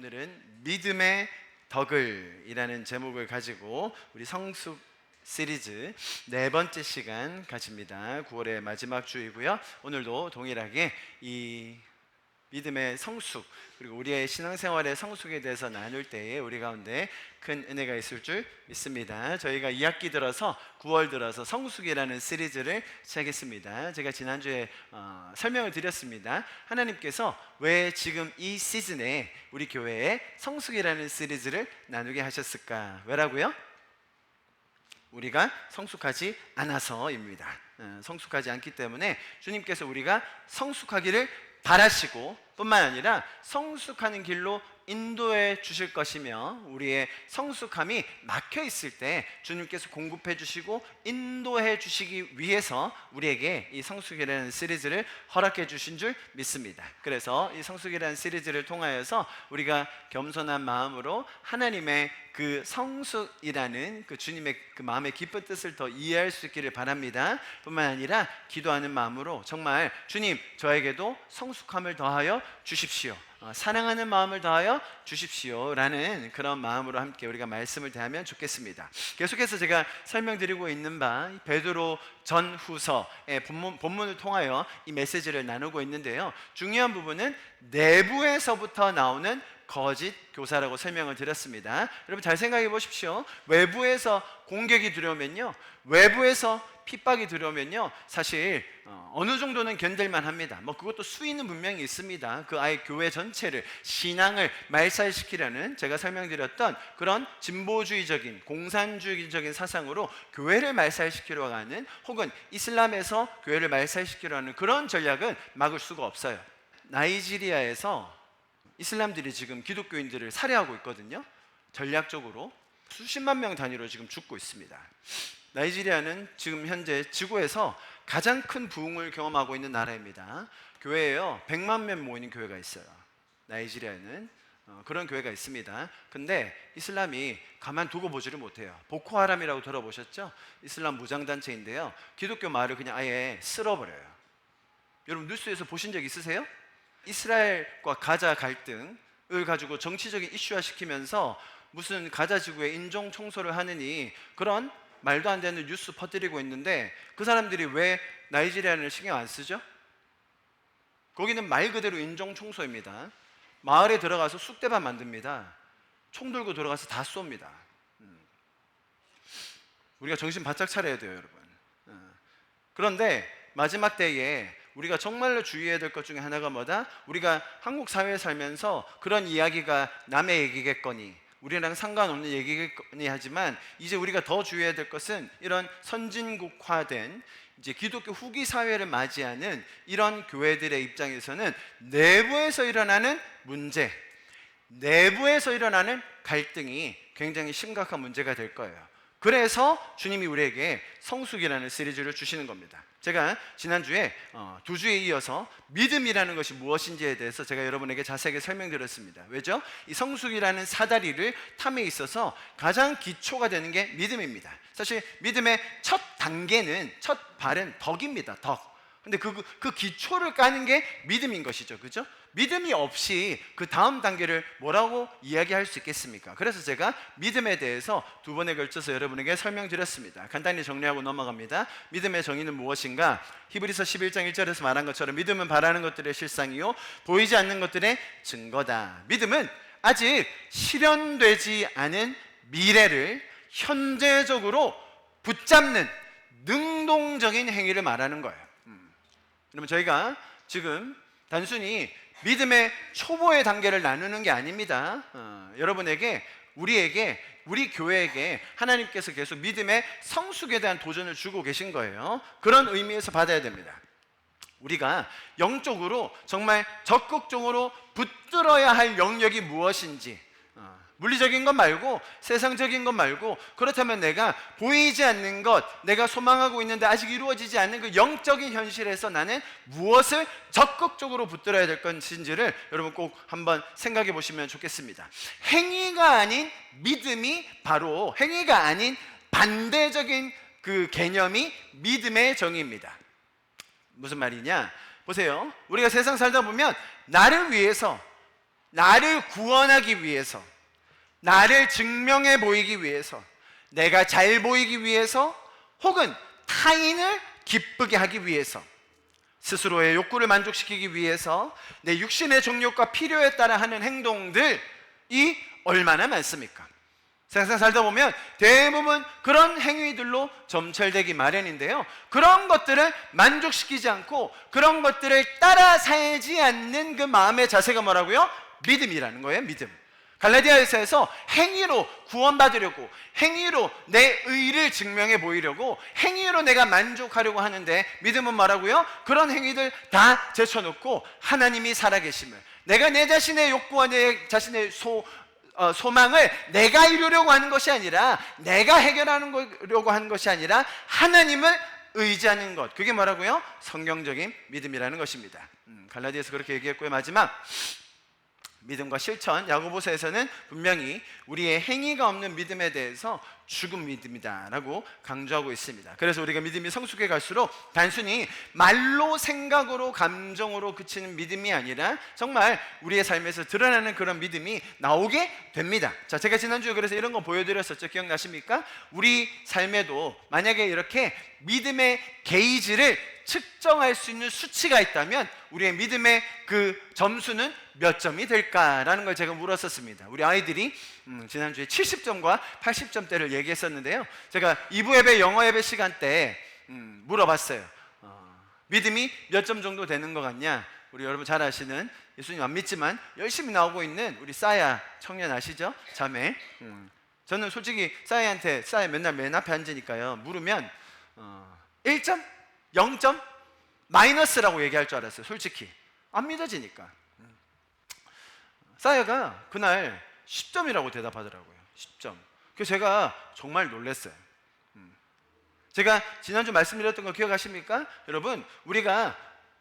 오늘은 믿음의 덕을이라는 제목을 가지고 우리 성숙 시리즈 네 번째 시간 가집니다. 9월의 마지막 주이고요. 오늘도 동일하게 이 믿음의 성숙 그리고 우리의 신앙생활의 성숙에 대해서 나눌 때에 우리 가운데 큰 은혜가 있을 줄 믿습니다. 저희가 2학기 들어서 9월 들어서 성숙이라는 시리즈를 시작했습니다. 제가 지난주에 설명을 드렸습니다. 하나님께서 왜 지금 이 시즌에 우리 교회에 성숙이라는 시리즈를 나누게 하셨을까? 왜라고요? 우리가 성숙하지 않아서입니다. 성숙하지 않기 때문에 주님께서 우리가 성숙하기를 바라시고 뿐만 아니라 성숙하는 길로 인도해 주실 것이며 우리의 성숙함이 막혀 있을 때 주님께서 공급해 주시고 인도해 주시기 위해서 우리에게 이 성숙이라는 시리즈를 허락해 주신 줄 믿습니다. 그래서 이 성숙이라는 시리즈를 통하여서 우리가 겸손한 마음으로 하나님의 그 성숙이라는 그 주님의 그 마음의 깊은 뜻을 더 이해할 수 있기를 바랍니다. 뿐만 아니라 기도하는 마음으로 정말 주님 저에게도 성숙함을 더하여 주십시오, 사랑하는 마음을 더하여 주십시오 라는 그런 마음으로 함께 우리가 말씀을 대하면 좋겠습니다. 계속해서 제가 설명드리고 있는 바 베드로 전후서의 본문을 통하여 이 메시지를 나누고 있는데요, 중요한 부분은 내부에서부터 나오는 거짓 교사라고 설명을 드렸습니다. 여러분 잘 생각해 보십시오. 외부에서 공격이 들어오면요, 외부에서 핍박이 들어오면요, 사실 어느 정도는 견딜만 합니다. 그것도 수위는 분명히 있습니다. 그 아예 교회 전체를, 신앙을 말살시키려는 제가 설명드렸던 그런 진보주의적인 공산주의적인 사상으로 교회를 말살시키려고 하는, 혹은 이슬람에서 교회를 말살시키려고 하는 그런 전략은 막을 수가 없어요. 나이지리아에서 이슬람들이 지금 기독교인들을 살해하고 있거든요. 전략적으로 수십만 명 단위로 지금 죽고 있습니다. 나이지리아는 지금 현재 지구에서 가장 큰 부흥을 경험하고 있는 나라입니다. 교회에요 100만 명 모이는 교회가 있어요. 나이지리아에는 그런 교회가 있습니다. 근데 이슬람이 가만두고 보지를 못해요. 보코하람이라고 들어보셨죠? 이슬람 무장단체인데요, 기독교 말을 그냥 아예 쓸어버려요. 여러분 뉴스에서 보신 적 있으세요? 이스라엘과 가자 갈등을 가지고 정치적인 이슈화 시키면서 무슨 가자 지구에 인종 청소를 하느니 그런 말도 안 되는 뉴스 퍼뜨리고 있는데, 그 사람들이 왜 나이지리아를 신경 안 쓰죠? 거기는 말 그대로 인종 청소입니다. 마을에 들어가서 쑥대밭 만듭니다. 총 들고 들어가서 다 쏩니다. 우리가 정신 바짝 차려야 돼요, 여러분. 그런데 마지막 때에 우리가 정말로 주의해야 될 것 중에 하나가 뭐다? 우리가 한국 사회에 살면서 그런 이야기가 남의 얘기겠거니, 우리랑 상관없는 얘기겠거니 하지만, 이제 우리가 더 주의해야 될 것은 이런 선진국화된 이제 기독교 후기 사회를 맞이하는 이런 교회들의 입장에서는 내부에서 일어나는 문제, 내부에서 일어나는 갈등이 굉장히 심각한 문제가 될 거예요. 그래서 주님이 우리에게 성숙이라는 시리즈를 주시는 겁니다. 제가 지난주에 2주에 이어서 믿음이라는 것이 무엇인지에 대해서 제가 여러분에게 자세하게 설명드렸습니다. 왜죠? 이 성숙이라는 사다리를 탐에 있어서 가장 기초가 되는 게 믿음입니다. 사실 믿음의 첫 단계는, 첫 발은 덕입니다. 덕. 근데 그 기초를 까는 게 믿음인 것이죠. 그죠? 믿음이 없이 그 다음 단계를 뭐라고 이야기할 수 있겠습니까? 그래서 제가 믿음에 대해서 2번에 걸쳐서 여러분에게 설명드렸습니다. 간단히 정리하고 넘어갑니다. 믿음의 정의는 무엇인가? 히브리서 11장 1절에서 말한 것처럼 믿음은 바라는 것들의 실상이요 보이지 않는 것들의 증거다. 믿음은 아직 실현되지 않은 미래를 현재적으로 붙잡는 능동적인 행위를 말하는 거예요. 그러면 저희가 지금 단순히 믿음의 초보의 단계를 나누는 게 아닙니다. 여러분에게, 우리 교회에게 하나님께서 계속 믿음의 성숙에 대한 도전을 주고 계신 거예요. 그런 의미에서 받아야 됩니다. 우리가 영적으로 정말 적극적으로 붙들어야 할 영역이 무엇인지, 물리적인 것 말고 세상적인 것 말고, 그렇다면 내가 보이지 않는 것, 내가 소망하고 있는데 아직 이루어지지 않는 그 영적인 현실에서 나는 무엇을 적극적으로 붙들어야 될 것인지를 여러분 꼭 한번 생각해 보시면 좋겠습니다. 행위가 아닌 믿음이, 바로 행위가 아닌 반대적인 그 개념이 믿음의 정의입니다. 무슨 말이냐? 보세요. 우리가 세상 살다 보면 나를 위해서 나를 구원하기 위해서, 나를 증명해 보이기 위해서, 내가 잘 보이기 위해서, 혹은 타인을 기쁘게 하기 위해서, 스스로의 욕구를 만족시키기 위해서 내 육신의 정욕과 필요에 따라 하는 행동들이 얼마나 많습니까? 세상 살다 보면 대부분 그런 행위들로 점철되기 마련인데요, 그런 것들을 만족시키지 않고 그런 것들을 따라 살지 않는 그 마음의 자세가 뭐라고요? 믿음이라는 거예요. 믿음. 갈라디아서에서 행위로 구원받으려고, 행위로 내 의를 증명해 보이려고, 행위로 내가 만족하려고 하는데, 믿음은 뭐라고요? 그런 행위들 다 제쳐놓고 하나님이 살아계심을, 내가 내 자신의 욕구와 내 자신의 소망을 내가 이루려고 하는 것이 아니라, 내가 해결하려고 하는 것이 아니라 하나님을 의지하는 것, 그게 뭐라고요? 성경적인 믿음이라는 것입니다. 갈라디아서 그렇게 얘기했고요. 마지막, 믿음과 실천, 야고보서에서는 분명히 우리의 행위가 없는 믿음에 대해서 죽은 믿음이다 라고 강조하고 있습니다. 그래서 우리가 믿음이 성숙해 갈수록 단순히 말로, 생각으로, 감정으로 그치는 믿음이 아니라 정말 우리의 삶에서 드러나는 그런 믿음이 나오게 됩니다. 자, 제가 지난주에 그래서 이런 거 보여드렸었죠. 기억나십니까? 우리 삶에도 만약에 이렇게 믿음의 게이지를 측정할 수 있는 수치가 있다면 우리의 믿음의 그 점수는 몇 점이 될까라는 걸 제가 물었었습니다. 우리 아이들이 지난주에 70점과 80점대를 얘기했었는데요, 제가 2부 예배, 영어 예배 시간 때 물어봤어요. 믿음이 몇 점 정도 되는 것 같냐? 우리 여러분 잘 아시는, 예수님 안 믿지만 열심히 나오고 있는 우리 싸야 청년 아시죠? 자매. 저는 솔직히 싸야한테, 싸야 맨날 맨 앞에 앉으니까요, 물으면 1점? 0점? 마이너스라고 얘기할 줄 알았어요. 솔직히 안 믿어지니까. 싸야가 그날 10점이라고 대답하더라고요. 10점. 그래서 제가 정말 놀랐어요. 제가 지난주 말씀드렸던 거 기억하십니까? 여러분, 우리가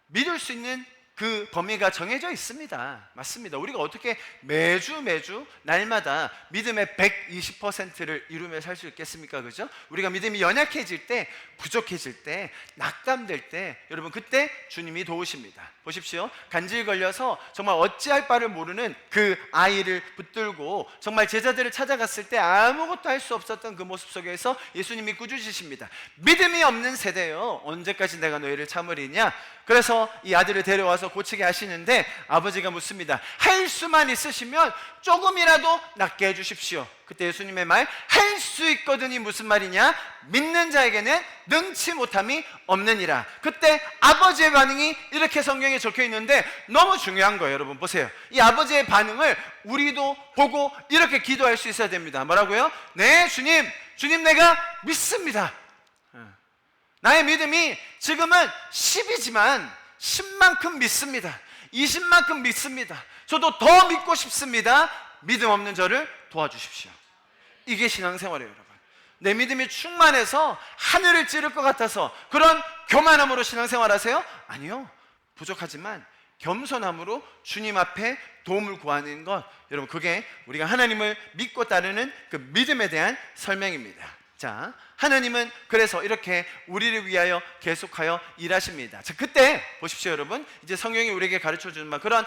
믿을 수 있는 그 범위가 정해져 있습니다. 맞습니다. 우리가 어떻게 매주 날마다 믿음의 120%를 이루며 살 수 있겠습니까? 그죠? 우리가 믿음이 연약해질 때, 부족해질 때, 낙담될 때, 여러분 그때 주님이 도우십니다. 보십시오. 간질 걸려서 정말 어찌할 바를 모르는 그 아이를 붙들고 정말 제자들을 찾아갔을 때 아무것도 할 수 없었던 그 모습 속에서 예수님이 꾸짖으십니다. 믿음이 없는 세대요, 언제까지 내가 너희를 참으리냐? 그래서 이 아들을 데려와서 고치게 하시는데 아버지가 묻습니다. 할 수만 있으시면 조금이라도 낫게 해주십시오. 그때 예수님의 말, 할 수 있거든이 무슨 말이냐? 믿는 자에게는 능치 못함이 없느니라. 그때 아버지의 반응이 이렇게 성경에 적혀 있는데 너무 중요한 거예요. 여러분 보세요. 이 아버지의 반응을 우리도 보고 이렇게 기도할 수 있어야 됩니다. 뭐라고요? 네, 주님 내가 믿습니다. 나의 믿음이 지금은 10이지만 10만큼 믿습니다. 20만큼 믿습니다. 저도 더 믿고 싶습니다. 믿음 없는 저를 도와주십시오. 이게 신앙생활이에요, 여러분. 내 믿음이 충만해서 하늘을 찌를 것 같아서 그런 교만함으로 신앙생활 하세요? 아니요. 부족하지만 겸손함으로 주님 앞에 도움을 구하는 것, 여러분 그게 우리가 하나님을 믿고 따르는 그 믿음에 대한 설명입니다. 자, 하나님은 그래서 이렇게 우리를 위하여 계속하여 일하십니다. 자, 그때 보십시오, 여러분. 이제 성경이 우리에게 가르쳐주는 말, 그런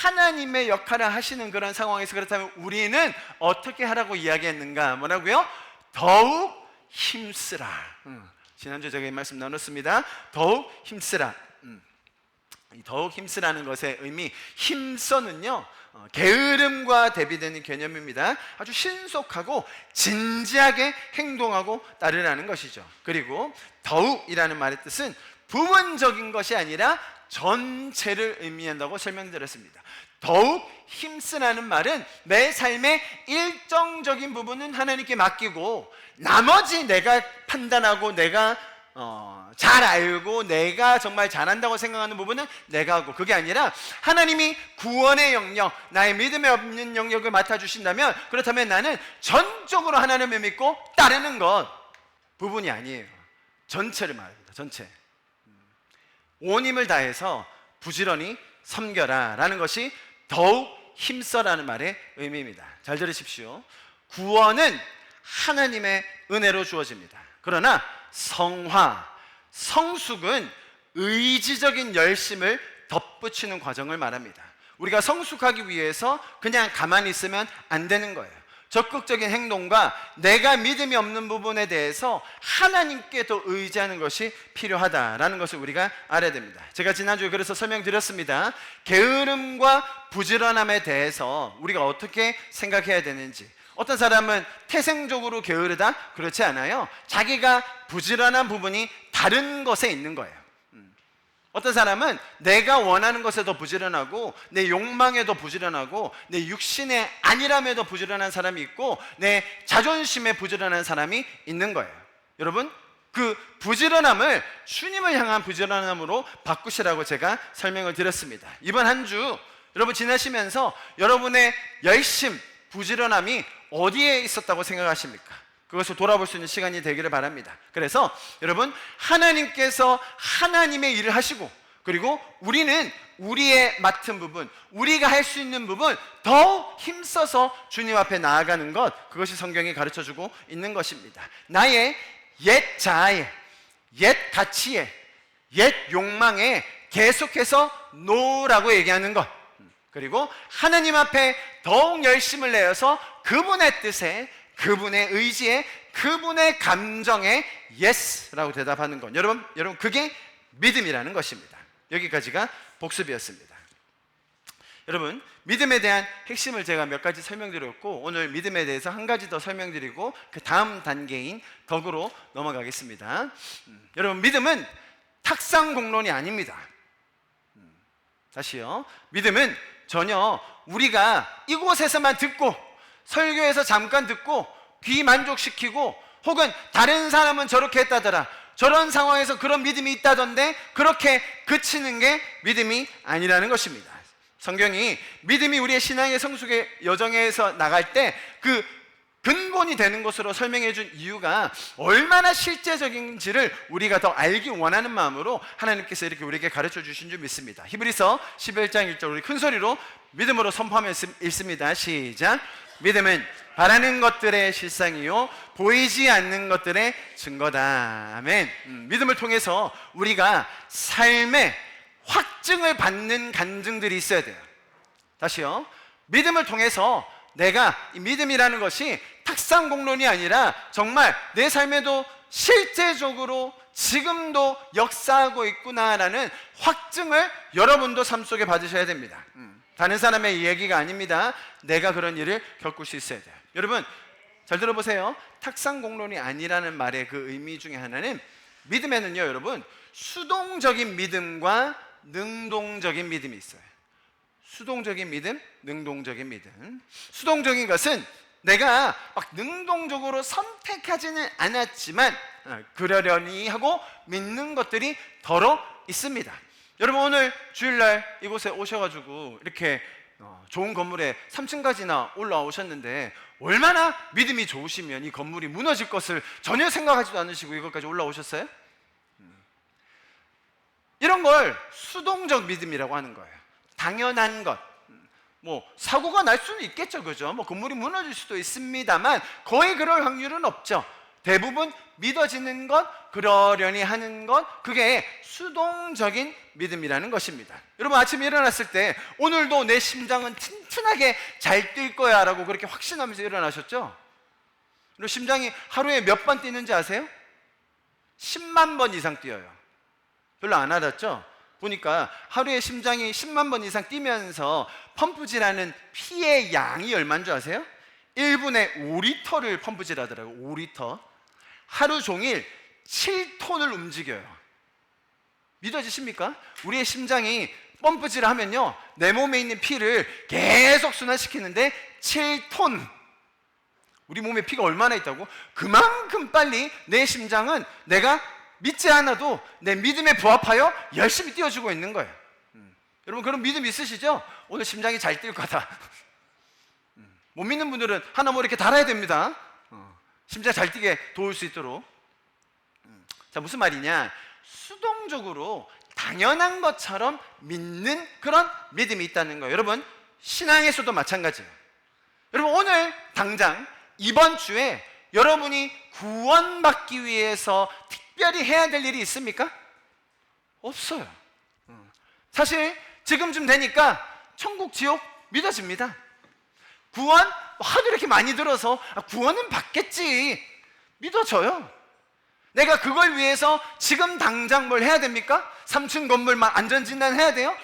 하나님의 역할을 하시는 그런 상황에서 그렇다면 우리는 어떻게 하라고 이야기했는가? 뭐라고요? 더욱 힘쓰라. 지난주에 제가 이 말씀 나눴습니다. 더욱 힘쓰라. 이 더욱 힘쓰라는 것의 의미, 힘써는요, 게으름과 대비되는 개념입니다. 아주 신속하고 진지하게 행동하고 따르라는 것이죠. 그리고 더욱이라는 말의 뜻은 부분적인 것이 아니라 전체를 의미한다고 설명드렸습니다. 더욱 힘쓰라는 말은 내 삶의 일정적인 부분은 하나님께 맡기고 나머지 내가 판단하고 내가 잘 알고 내가 정말 잘한다고 생각하는 부분은 내가 하고, 그게 아니라 하나님이 구원의 영역, 나의 믿음에 없는 영역을 맡아주신다면, 그렇다면 나는 전적으로 하나님을 믿고 따르는 것, 부분이 아니에요. 전체를 말합니다. 전체. 온 힘을 다해서 부지런히 섬겨라 라는 것이 더욱 힘써라는 말의 의미입니다. 잘 들으십시오. 구원은 하나님의 은혜로 주어집니다. 그러나 성화, 성숙은 의지적인 열심을 덧붙이는 과정을 말합니다. 우리가 성숙하기 위해서 그냥 가만히 있으면 안 되는 거예요. 적극적인 행동과 내가 믿음이 없는 부분에 대해서 하나님께 더 의지하는 것이 필요하다라는 것을 우리가 알아야 됩니다. 제가 지난주에 그래서 설명드렸습니다. 게으름과 부지런함에 대해서 우리가 어떻게 생각해야 되는지. 어떤 사람은 태생적으로 게으르다? 그렇지 않아요. 자기가 부지런한 부분이 다른 것에 있는 거예요. 어떤 사람은 내가 원하는 것에 더 부지런하고 내 욕망에 더 부지런하고 내 육신의 안일함에 더 부지런한 사람이 있고 내 자존심에 부지런한 사람이 있는 거예요. 여러분, 그 부지런함을 주님을 향한 부지런함으로 바꾸시라고 제가 설명을 드렸습니다. 이번 한 주 여러분 지나시면서 여러분의 열심, 부지런함이 어디에 있었다고 생각하십니까? 그것을 돌아볼 수 있는 시간이 되기를 바랍니다. 그래서 여러분, 하나님께서 하나님의 일을 하시고, 그리고 우리는 우리의 맡은 부분, 우리가 할 수 있는 부분 더 힘써서 주님 앞에 나아가는 것, 그것이 성경이 가르쳐주고 있는 것입니다. 나의 옛 자아에, 옛 가치에, 옛 욕망에 계속해서 노라고 얘기하는 것, 그리고 하나님 앞에 더욱 열심을 내어서 그분의 뜻에, 그분의 의지에, 그분의 감정에 예스라고 대답하는 것. 여러분 그게 믿음이라는 것입니다. 여기까지가 복습이었습니다. 여러분, 믿음에 대한 핵심을 제가 몇 가지 설명드렸고, 오늘 믿음에 대해서 한 가지 더 설명드리고 그 다음 단계인 덕으로 넘어가겠습니다. 여러분, 믿음은 탁상공론이 아닙니다. 다시요. 믿음은 전혀 우리가 이곳에서만 듣고, 설교에서 잠깐 듣고 귀 만족시키고, 혹은 다른 사람은 저렇게 했다더라, 저런 상황에서 그런 믿음이 있다던데, 그렇게 그치는 게 믿음이 아니라는 것입니다. 성경이 믿음이 우리의 신앙의 성숙의 여정에서 나갈 때 그 근본이 되는 것으로 설명해 준 이유가 얼마나 실제적인지를 우리가 더 알기 원하는 마음으로 하나님께서 이렇게 우리에게 가르쳐 주신 줄 믿습니다. 히브리서 11장 1절 우리 큰 소리로 믿음으로 선포하며 읽습니다. 시작. 믿음은 바라는 것들의 실상이요 보이지 않는 것들의 증거다. 아멘. 믿음을 통해서 우리가 삶의 확증을 받는 간증들이 있어야 돼요. 다시요. 믿음을 통해서 내가 이 믿음이라는 것이 탁상공론이 아니라 정말 내 삶에도 실제적으로 지금도 역사하고 있구나라는 확증을 여러분도 삶 속에 받으셔야 됩니다. 다른 사람의 이야기가 아닙니다. 내가 그런 일을 겪을 수 있어야 돼요. 여러분 잘 들어보세요. 탁상공론이 아니라는 말의 그 의미 중에 하나는, 믿음에는요 여러분, 수동적인 믿음과 능동적인 믿음이 있어요. 수동적인 믿음, 능동적인 믿음. 수동적인 것은 내가 막 능동적으로 선택하지는 않았지만 그러려니 하고 믿는 것들이 더러 있습니다. 여러분 오늘 주일날 이곳에 오셔가지고 이렇게 좋은 건물에 3층까지나 올라오셨는데 얼마나 믿음이 좋으시면 이 건물이 무너질 것을 전혀 생각하지도 않으시고 이것까지 올라오셨어요? 이런 걸 수동적 믿음이라고 하는 거예요. 당연한 것. 뭐 사고가 날 수는 있겠죠, 그죠? 뭐 건물이 무너질 수도 있습니다만 거의 그럴 확률은 없죠. 대부분 믿어지는 것, 그러려니 하는 것, 그게 수동적인 믿음이라는 것입니다. 여러분 아침에 일어났을 때 오늘도 내 심장은 튼튼하게 잘 뛸 거야 라고 그렇게 확신하면서 일어나셨죠? 그리고 심장이 하루에 몇 번 뛰는지 아세요? 10만 번 이상 뛰어요. 별로 안 알았죠? 보니까 하루에 심장이 10만 번 이상 뛰면서 펌프질하는 피의 양이 얼마인 줄 아세요? 1분에 5리터를 펌프질 하더라고요. 5리터. 하루 종일 7톤을 움직여요. 믿어지십니까? 우리의 심장이 펌프질을 하면요 내 몸에 있는 피를 계속 순환시키는데 7톤. 우리 몸에 피가 얼마나 있다고? 그만큼 빨리 내 심장은 내가 믿지 않아도 내 믿음에 부합하여 열심히 뛰어주고 있는 거예요. 여러분 그런 믿음 있으시죠? 오늘 심장이 잘 뛸 거다. 못 믿는 분들은 하나 뭐 이렇게 달아야 됩니다. 심장 잘 뛰게 도울 수 있도록. 자, 무슨 말이냐? 수동적으로 당연한 것처럼 믿는 그런 믿음이 있다는 거예요. 여러분 신앙에서도 마찬가지예요. 여러분 오늘 당장 이번 주에 여러분이 구원받기 위해서 특별히 해야 될 일이 있습니까? 없어요. 사실 지금쯤 되니까 천국 지옥 믿어집니다. 구원 하도 이렇게 많이 들어서 구원은 받겠지 믿어져요. 내가 그걸 위해서 지금 당장 뭘 해야 됩니까? 3층 건물만 안전진단 해야 돼요?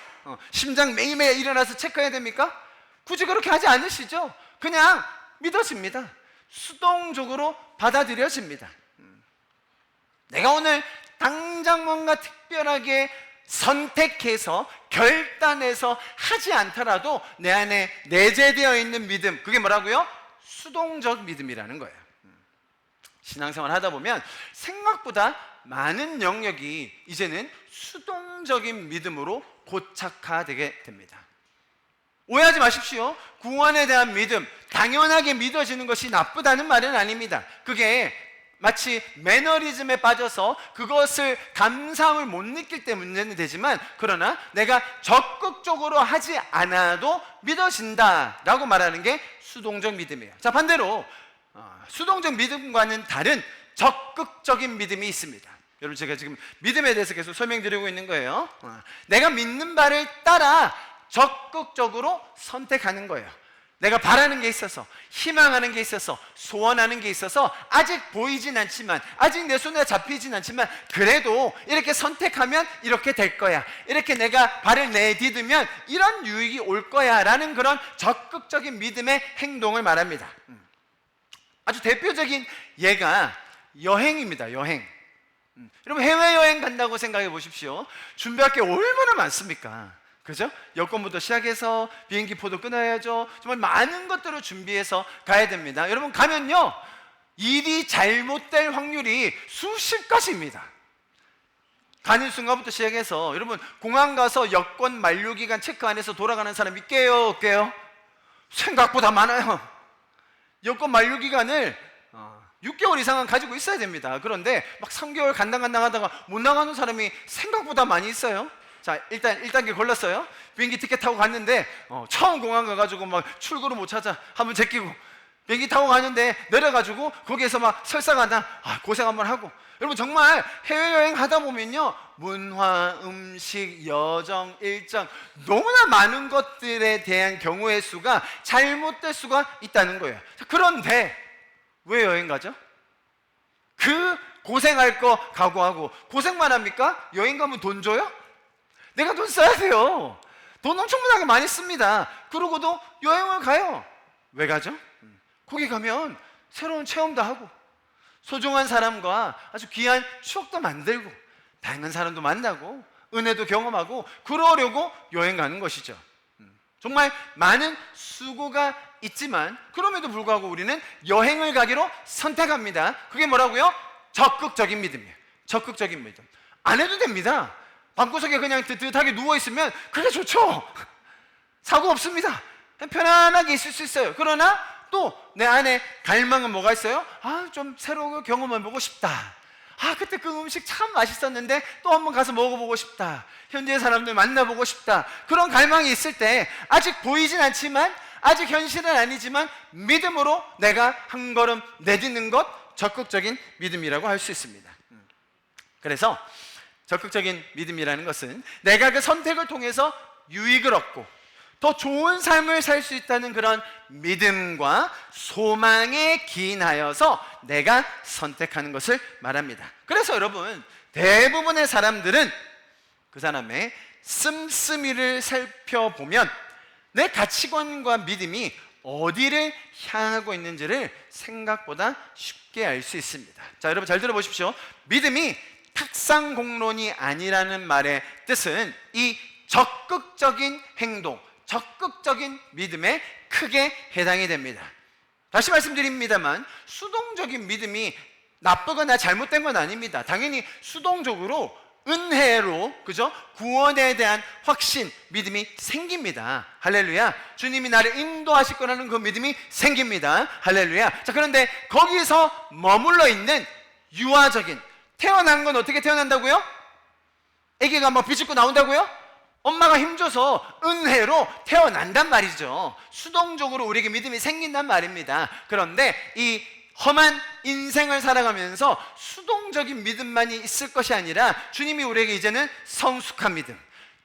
심장 매일매일 일어나서 체크해야 됩니까? 굳이 그렇게 하지 않으시죠? 그냥 믿어집니다. 수동적으로 받아들여집니다. 내가 오늘 당장 뭔가 특별하게 선택해서 결단해서 하지 않더라도 내 안에 내재되어 있는 믿음, 그게 뭐라고요? 수동적 믿음이라는 거예요. 신앙생활 하다 보면 생각보다 많은 영역이 이제는 수동적인 믿음으로 고착화되게 됩니다. 오해하지 마십시오. 구원에 대한 믿음, 당연하게 믿어지는 것이 나쁘다는 말은 아닙니다. 그게 마치 매너리즘에 빠져서 그것을 감사함을 못 느낄 때 문제는 되지만, 그러나 내가 적극적으로 하지 않아도 믿어진다라고 말하는 게 수동적 믿음이에요. 자, 반대로 수동적 믿음과는 다른 적극적인 믿음이 있습니다. 여러분, 제가 지금 믿음에 대해서 계속 설명드리고 있는 거예요. 내가 믿는 바를 따라 적극적으로 선택하는 거예요. 내가 바라는 게 있어서, 희망하는 게 있어서, 소원하는 게 있어서 아직 보이진 않지만, 아직 내 손에 잡히진 않지만, 그래도 이렇게 선택하면 이렇게 될 거야, 이렇게 내가 발을 내디디면 이런 유익이 올 거야 라는 그런 적극적인 믿음의 행동을 말합니다. 아주 대표적인 예가 여행입니다. 여행. 여러분, 해외여행 간다고 생각해 보십시오. 준비할 게 얼마나 많습니까? 그죠? 여권부터 시작해서 비행기 표도 끊어야죠. 정말 많은 것들을 준비해서 가야 됩니다. 여러분, 가면요, 일이 잘못될 확률이 수십 가지입니다. 가는 순간부터 시작해서, 여러분, 공항 가서 여권 만료기간 체크 안 해서 돌아가는 사람 있게요, 없게요? 생각보다 많아요. 여권 만료기간을 6개월 이상은 가지고 있어야 됩니다. 그런데 막 3개월 간당간당 하다가 못 나가는 사람이 생각보다 많이 있어요. 자, 일단 1단계 걸렸어요. 비행기 티켓 타고 갔는데 처음 공항 가가지고 막 출구를 못 찾아, 한번 제끼고 비행기 타고 가는데 내려가지고 거기에서 막 설사가나 고생 한번 하고. 여러분, 정말 해외여행 하다 보면요, 문화, 음식, 여정, 일정, 너무나 많은 것들에 대한 경우의 수가 잘못될 수가 있다는 거예요. 자, 그런데 왜 여행 가죠? 그 고생할 거 각오하고. 고생만 합니까? 여행 가면 돈 줘요? 내가 돈 써야 돼요. 돈 엄청나게 많이 씁니다. 그러고도 여행을 가요. 왜 가죠? 거기 가면 새로운 체험도 하고, 소중한 사람과 아주 귀한 추억도 만들고, 다양한 사람도 만나고, 은혜도 경험하고, 그러려고 여행 가는 것이죠. 정말 많은 수고가 있지만 그럼에도 불구하고 우리는 여행을 가기로 선택합니다. 그게 뭐라고요? 적극적인 믿음이에요. 적극적인 믿음. 안 해도 됩니다. 방구석에 그냥 뜨뜻하게 누워있으면 그게 좋죠. 사고 없습니다. 편안하게 있을 수 있어요. 그러나 또 내 안에 갈망은 뭐가 있어요? 좀 새로운 경험을 보고 싶다. 그때 그 음식 참 맛있었는데 또 한번 가서 먹어보고 싶다. 현지의 사람들 만나보고 싶다. 그런 갈망이 있을 때, 아직 보이진 않지만, 아직 현실은 아니지만 믿음으로 내가 한 걸음 내딛는 것, 적극적인 믿음이라고 할 수 있습니다. 그래서 적극적인 믿음이라는 것은 내가 그 선택을 통해서 유익을 얻고 더 좋은 삶을 살 수 있다는 그런 믿음과 소망에 기인하여서 내가 선택하는 것을 말합니다. 그래서 여러분, 대부분의 사람들은 그 사람의 씀씀이를 살펴보면 내 가치관과 믿음이 어디를 향하고 있는지를 생각보다 쉽게 알 수 있습니다. 자, 여러분 잘 들어보십시오. 믿음이 탁상공론이 아니라는 말의 뜻은 이 적극적인 행동, 적극적인 믿음에 크게 해당이 됩니다. 다시 말씀드립니다만, 수동적인 믿음이 나쁘거나 잘못된 건 아닙니다. 당연히 수동적으로, 은혜로, 그죠? 구원에 대한 확신, 믿음이 생깁니다. 할렐루야. 주님이 나를 인도하실 거라는 그 믿음이 생깁니다. 할렐루야. 자, 그런데 거기서 머물러 있는 유아적인, 태어난 건 어떻게 태어난다고요? 아기가 막 비집고 나온다고요? 엄마가 힘줘서 은혜로 태어난단 말이죠. 수동적으로 우리에게 믿음이 생긴단 말입니다. 그런데 이 험한 인생을 살아가면서 수동적인 믿음만이 있을 것이 아니라, 주님이 우리에게 이제는 성숙한 믿음,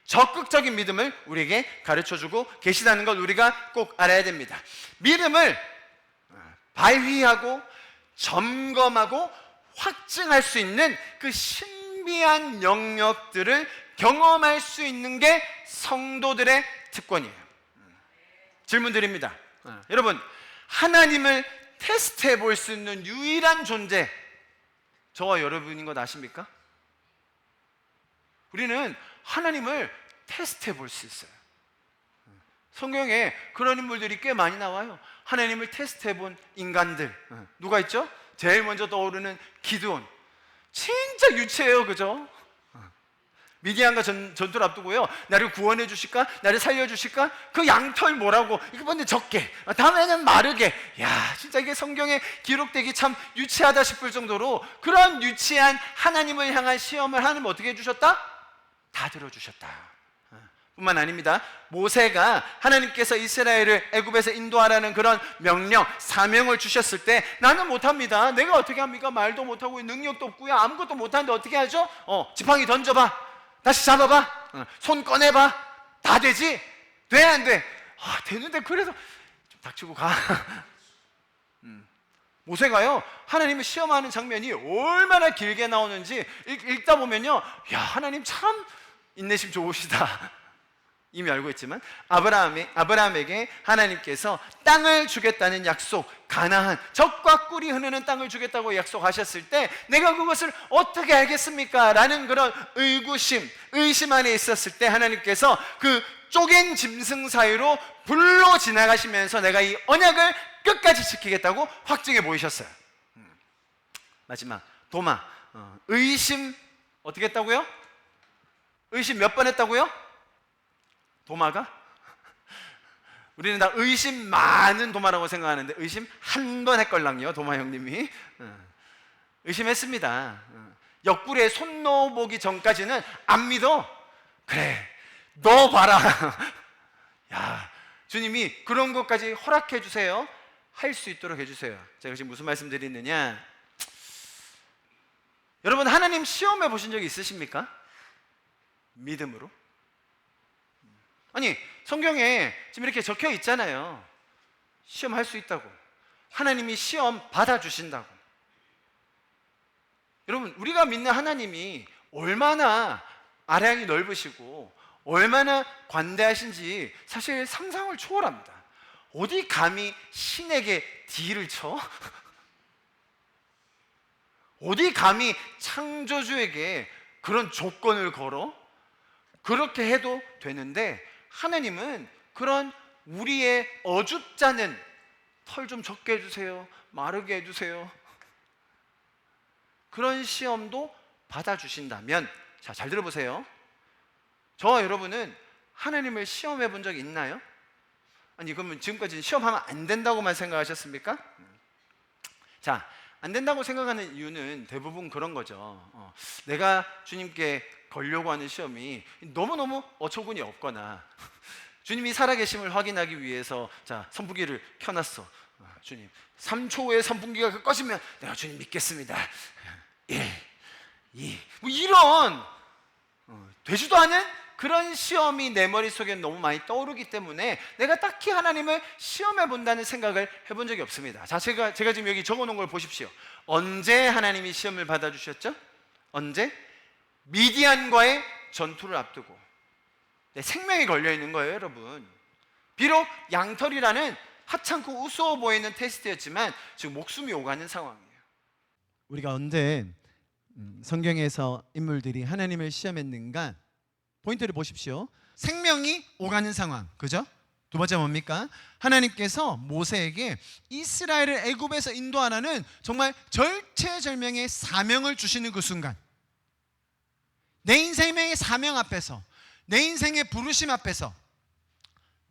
적극적인 믿음을 우리에게 가르쳐주고 계시다는 걸 우리가 꼭 알아야 됩니다. 믿음을 발휘하고 점검하고 확증할 수 있는 그 신비한 영역들을 경험할 수 있는 게 성도들의 특권이에요. 질문 드립니다. 여러분, 하나님을 테스트해 볼 수 있는 유일한 존재, 저와 여러분인 것 아십니까? 우리는 하나님을 테스트해 볼 수 있어요. 성경에 그런 인물들이 꽤 많이 나와요. 하나님을 테스트해 본 인간들. 누가 있죠? 제일 먼저 떠오르는 기드온. 진짜 유치해요, 그죠? 미디안과 전투를 앞두고요, 나를 구원해 주실까? 나를 살려 주실까? 그 양털 뭐라고? 이번에 적게, 다음에는 마르게. 야, 진짜 이게 성경에 기록되기 참 유치하다 싶을 정도로 그런 유치한 하나님을 향한 시험을 하나님 어떻게 해주셨다? 다 들어주셨다. 뿐만 아닙니다. 모세가 하나님께서 이스라엘을 애굽에서 인도하라는 그런 명령, 사명을 주셨을 때 나는 못합니다. 내가 어떻게 합니까? 말도 못하고 능력도 없고요, 아무것도 못하는데 어떻게 하죠? 지팡이 던져봐, 다시 잡아봐, 손 꺼내봐. 다 되지? 돼, 안 돼? 되는데 그래서 좀 닥치고 가. 모세가요, 하나님을 시험하는 장면이 얼마나 길게 나오는지 읽다 보면요, 야, 하나님 참 인내심 좋으시다. 이미 알고 있지만 아브라함에게 하나님께서 땅을 주겠다는 약속, 가나안, 젖과 꿀이 흐르는 땅을 주겠다고 약속하셨을 때 내가 그것을 어떻게 알겠습니까? 라는 그런 의심 안에 있었을 때 하나님께서 그 쪼갠 짐승 사이로 불로 지나가시면서 내가 이 언약을 끝까지 지키겠다고 확증해 보이셨어요. 마지막 도마, 의심 어떻게 했다고요? 의심 몇 번 했다고요? 도마가? 우리는 다 의심 많은 도마라고 생각하는데 의심 한 번 했걸랑요, 도마 형님이. 의심했습니다. 옆구리에 손 넣어보기 전까지는 안 믿어. 그래, 너 봐라. 야, 주님이 그런 것까지 허락해 주세요. 할 수 있도록 해주세요. 제가 지금 무슨 말씀 드리느냐, 여러분, 하나님 시험해 보신 적이 있으십니까? 믿음으로? 아니, 성경에 지금 이렇게 적혀 있잖아요. 시험할 수 있다고. 하나님이 시험 받아주신다고. 여러분, 우리가 믿는 하나님이 얼마나 아량이 넓으시고 얼마나 관대하신지 사실 상상을 초월합니다. 어디 감히 신에게 딜을 쳐? 어디 감히 창조주에게 그런 조건을 걸어? 그렇게 해도 되는데 하나님은 그런 우리의 어줍잖은 털 좀 적게 해주세요, 마르게 해주세요, 그런 시험도 받아주신다면, 자, 잘 들어보세요. 저와 여러분은 하나님을 시험해 본 적 있나요? 아니, 그러면 지금까지 시험하면 안 된다고만 생각하셨습니까? 자, 안 된다고 생각하는 이유는 대부분 그런 거죠. 내가 주님께 걸려고 하는 시험이 너무너무 어처구니 없거나 주님이 살아계심을 확인하기 위해서 자, 선풍기를 켜놨어. 주님, 3초 후에 선풍기가 꺼지면 내가 주님 믿겠습니다. 1, 2, 뭐 이런 되지도 않은 그런 시험이 내 머릿속에 너무 많이 떠오르기 때문에 내가 딱히 하나님을 시험해 본다는 생각을 해본 적이 없습니다. 자, 제가 지금 여기 적어놓은 걸 보십시오. 언제 하나님이 시험을 받아주셨죠? 언제? 미디안과의 전투를 앞두고 내 생명이 걸려있는 거예요, 여러분. 비록 양털이라는 하찮고 우스워 보이는 테스트였지만 지금 목숨이 오가는 상황이에요. 우리가 언제 성경에서 인물들이 하나님을 시험했는가? 포인트를 보십시오. 생명이 오가는 상황, 그죠? 두 번째 뭡니까? 하나님께서 모세에게 이스라엘을 애굽에서 인도하라는 정말 절체절명의 사명을 주시는 그 순간, 내 인생의 사명 앞에서, 내 인생의 부르심 앞에서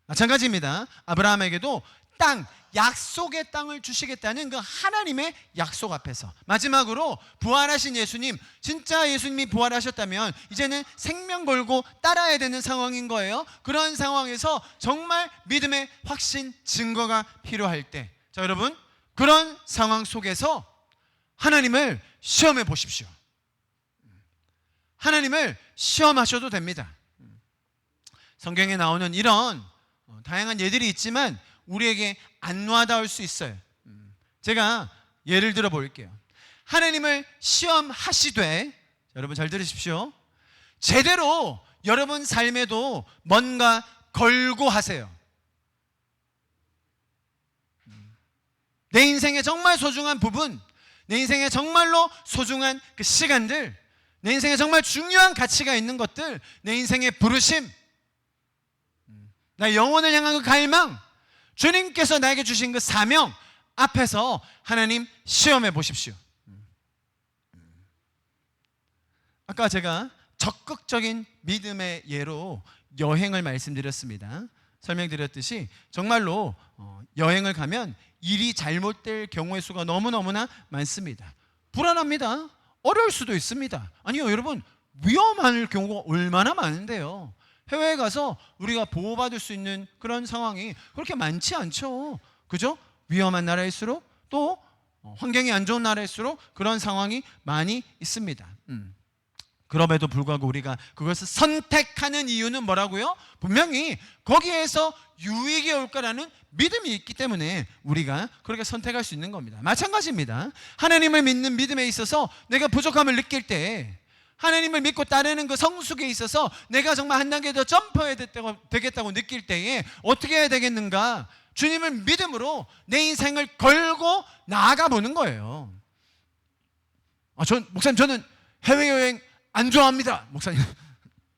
마찬가지입니다. 아브라함에게도 땅, 약속의 땅을 주시겠다는 그 하나님의 약속 앞에서, 마지막으로 부활하신 예수님, 진짜 예수님이 부활하셨다면 이제는 생명 걸고 따라야 되는 상황인 거예요. 그런 상황에서 정말 믿음의 확신, 증거가 필요할 때, 자, 여러분, 그런 상황 속에서 하나님을 시험해 보십시오. 하나님을 시험하셔도 됩니다. 성경에 나오는 이런 다양한 예들이 있지만 우리에게 안 와닿을 수 있어요. 제가 예를 들어 볼게요. 하나님을 시험하시되, 여러분 잘 들으십시오. 제대로 여러분 삶에도 뭔가 걸고 하세요. 내 인생에 정말 소중한 부분, 내 인생에 정말로 소중한 그 시간들, 내 인생에 정말 중요한 가치가 있는 것들, 내 인생의 부르심, 나의 영혼을 향한 그 갈망, 주님께서 나에게 주신 그 사명 앞에서 하나님 시험해 보십시오. 아까 제가 적극적인 믿음의 예로 여행을 말씀드렸습니다. 설명드렸듯이 정말로 여행을 가면 일이 잘못될 경우의 수가 너무너무나 많습니다. 불안합니다. 어려울 수도 있습니다. 아니요, 여러분, 위험할 경우가 얼마나 많은데요. 해외에 가서 우리가 보호받을 수 있는 그런 상황이 그렇게 많지 않죠. 그죠? 위험한 나라일수록, 또 환경이 안 좋은 나라일수록 그런 상황이 많이 있습니다. 그럼에도 불구하고 우리가 그것을 선택하는 이유는 뭐라고요? 분명히 거기에서 유익이 올 거라는 믿음이 있기 때문에 우리가 그렇게 선택할 수 있는 겁니다. 마찬가지입니다. 하나님을 믿는 믿음에 있어서 내가 부족함을 느낄 때, 하나님을 믿고 따르는 그 성숙에 있어서 내가 정말 한 단계 더 점프해야 되겠다고 느낄 때에 어떻게 해야 되겠는가? 주님을 믿음으로 내 인생을 걸고 나아가 보는 거예요. 목사님, 저는 해외여행 안 좋아합니다. 목사님,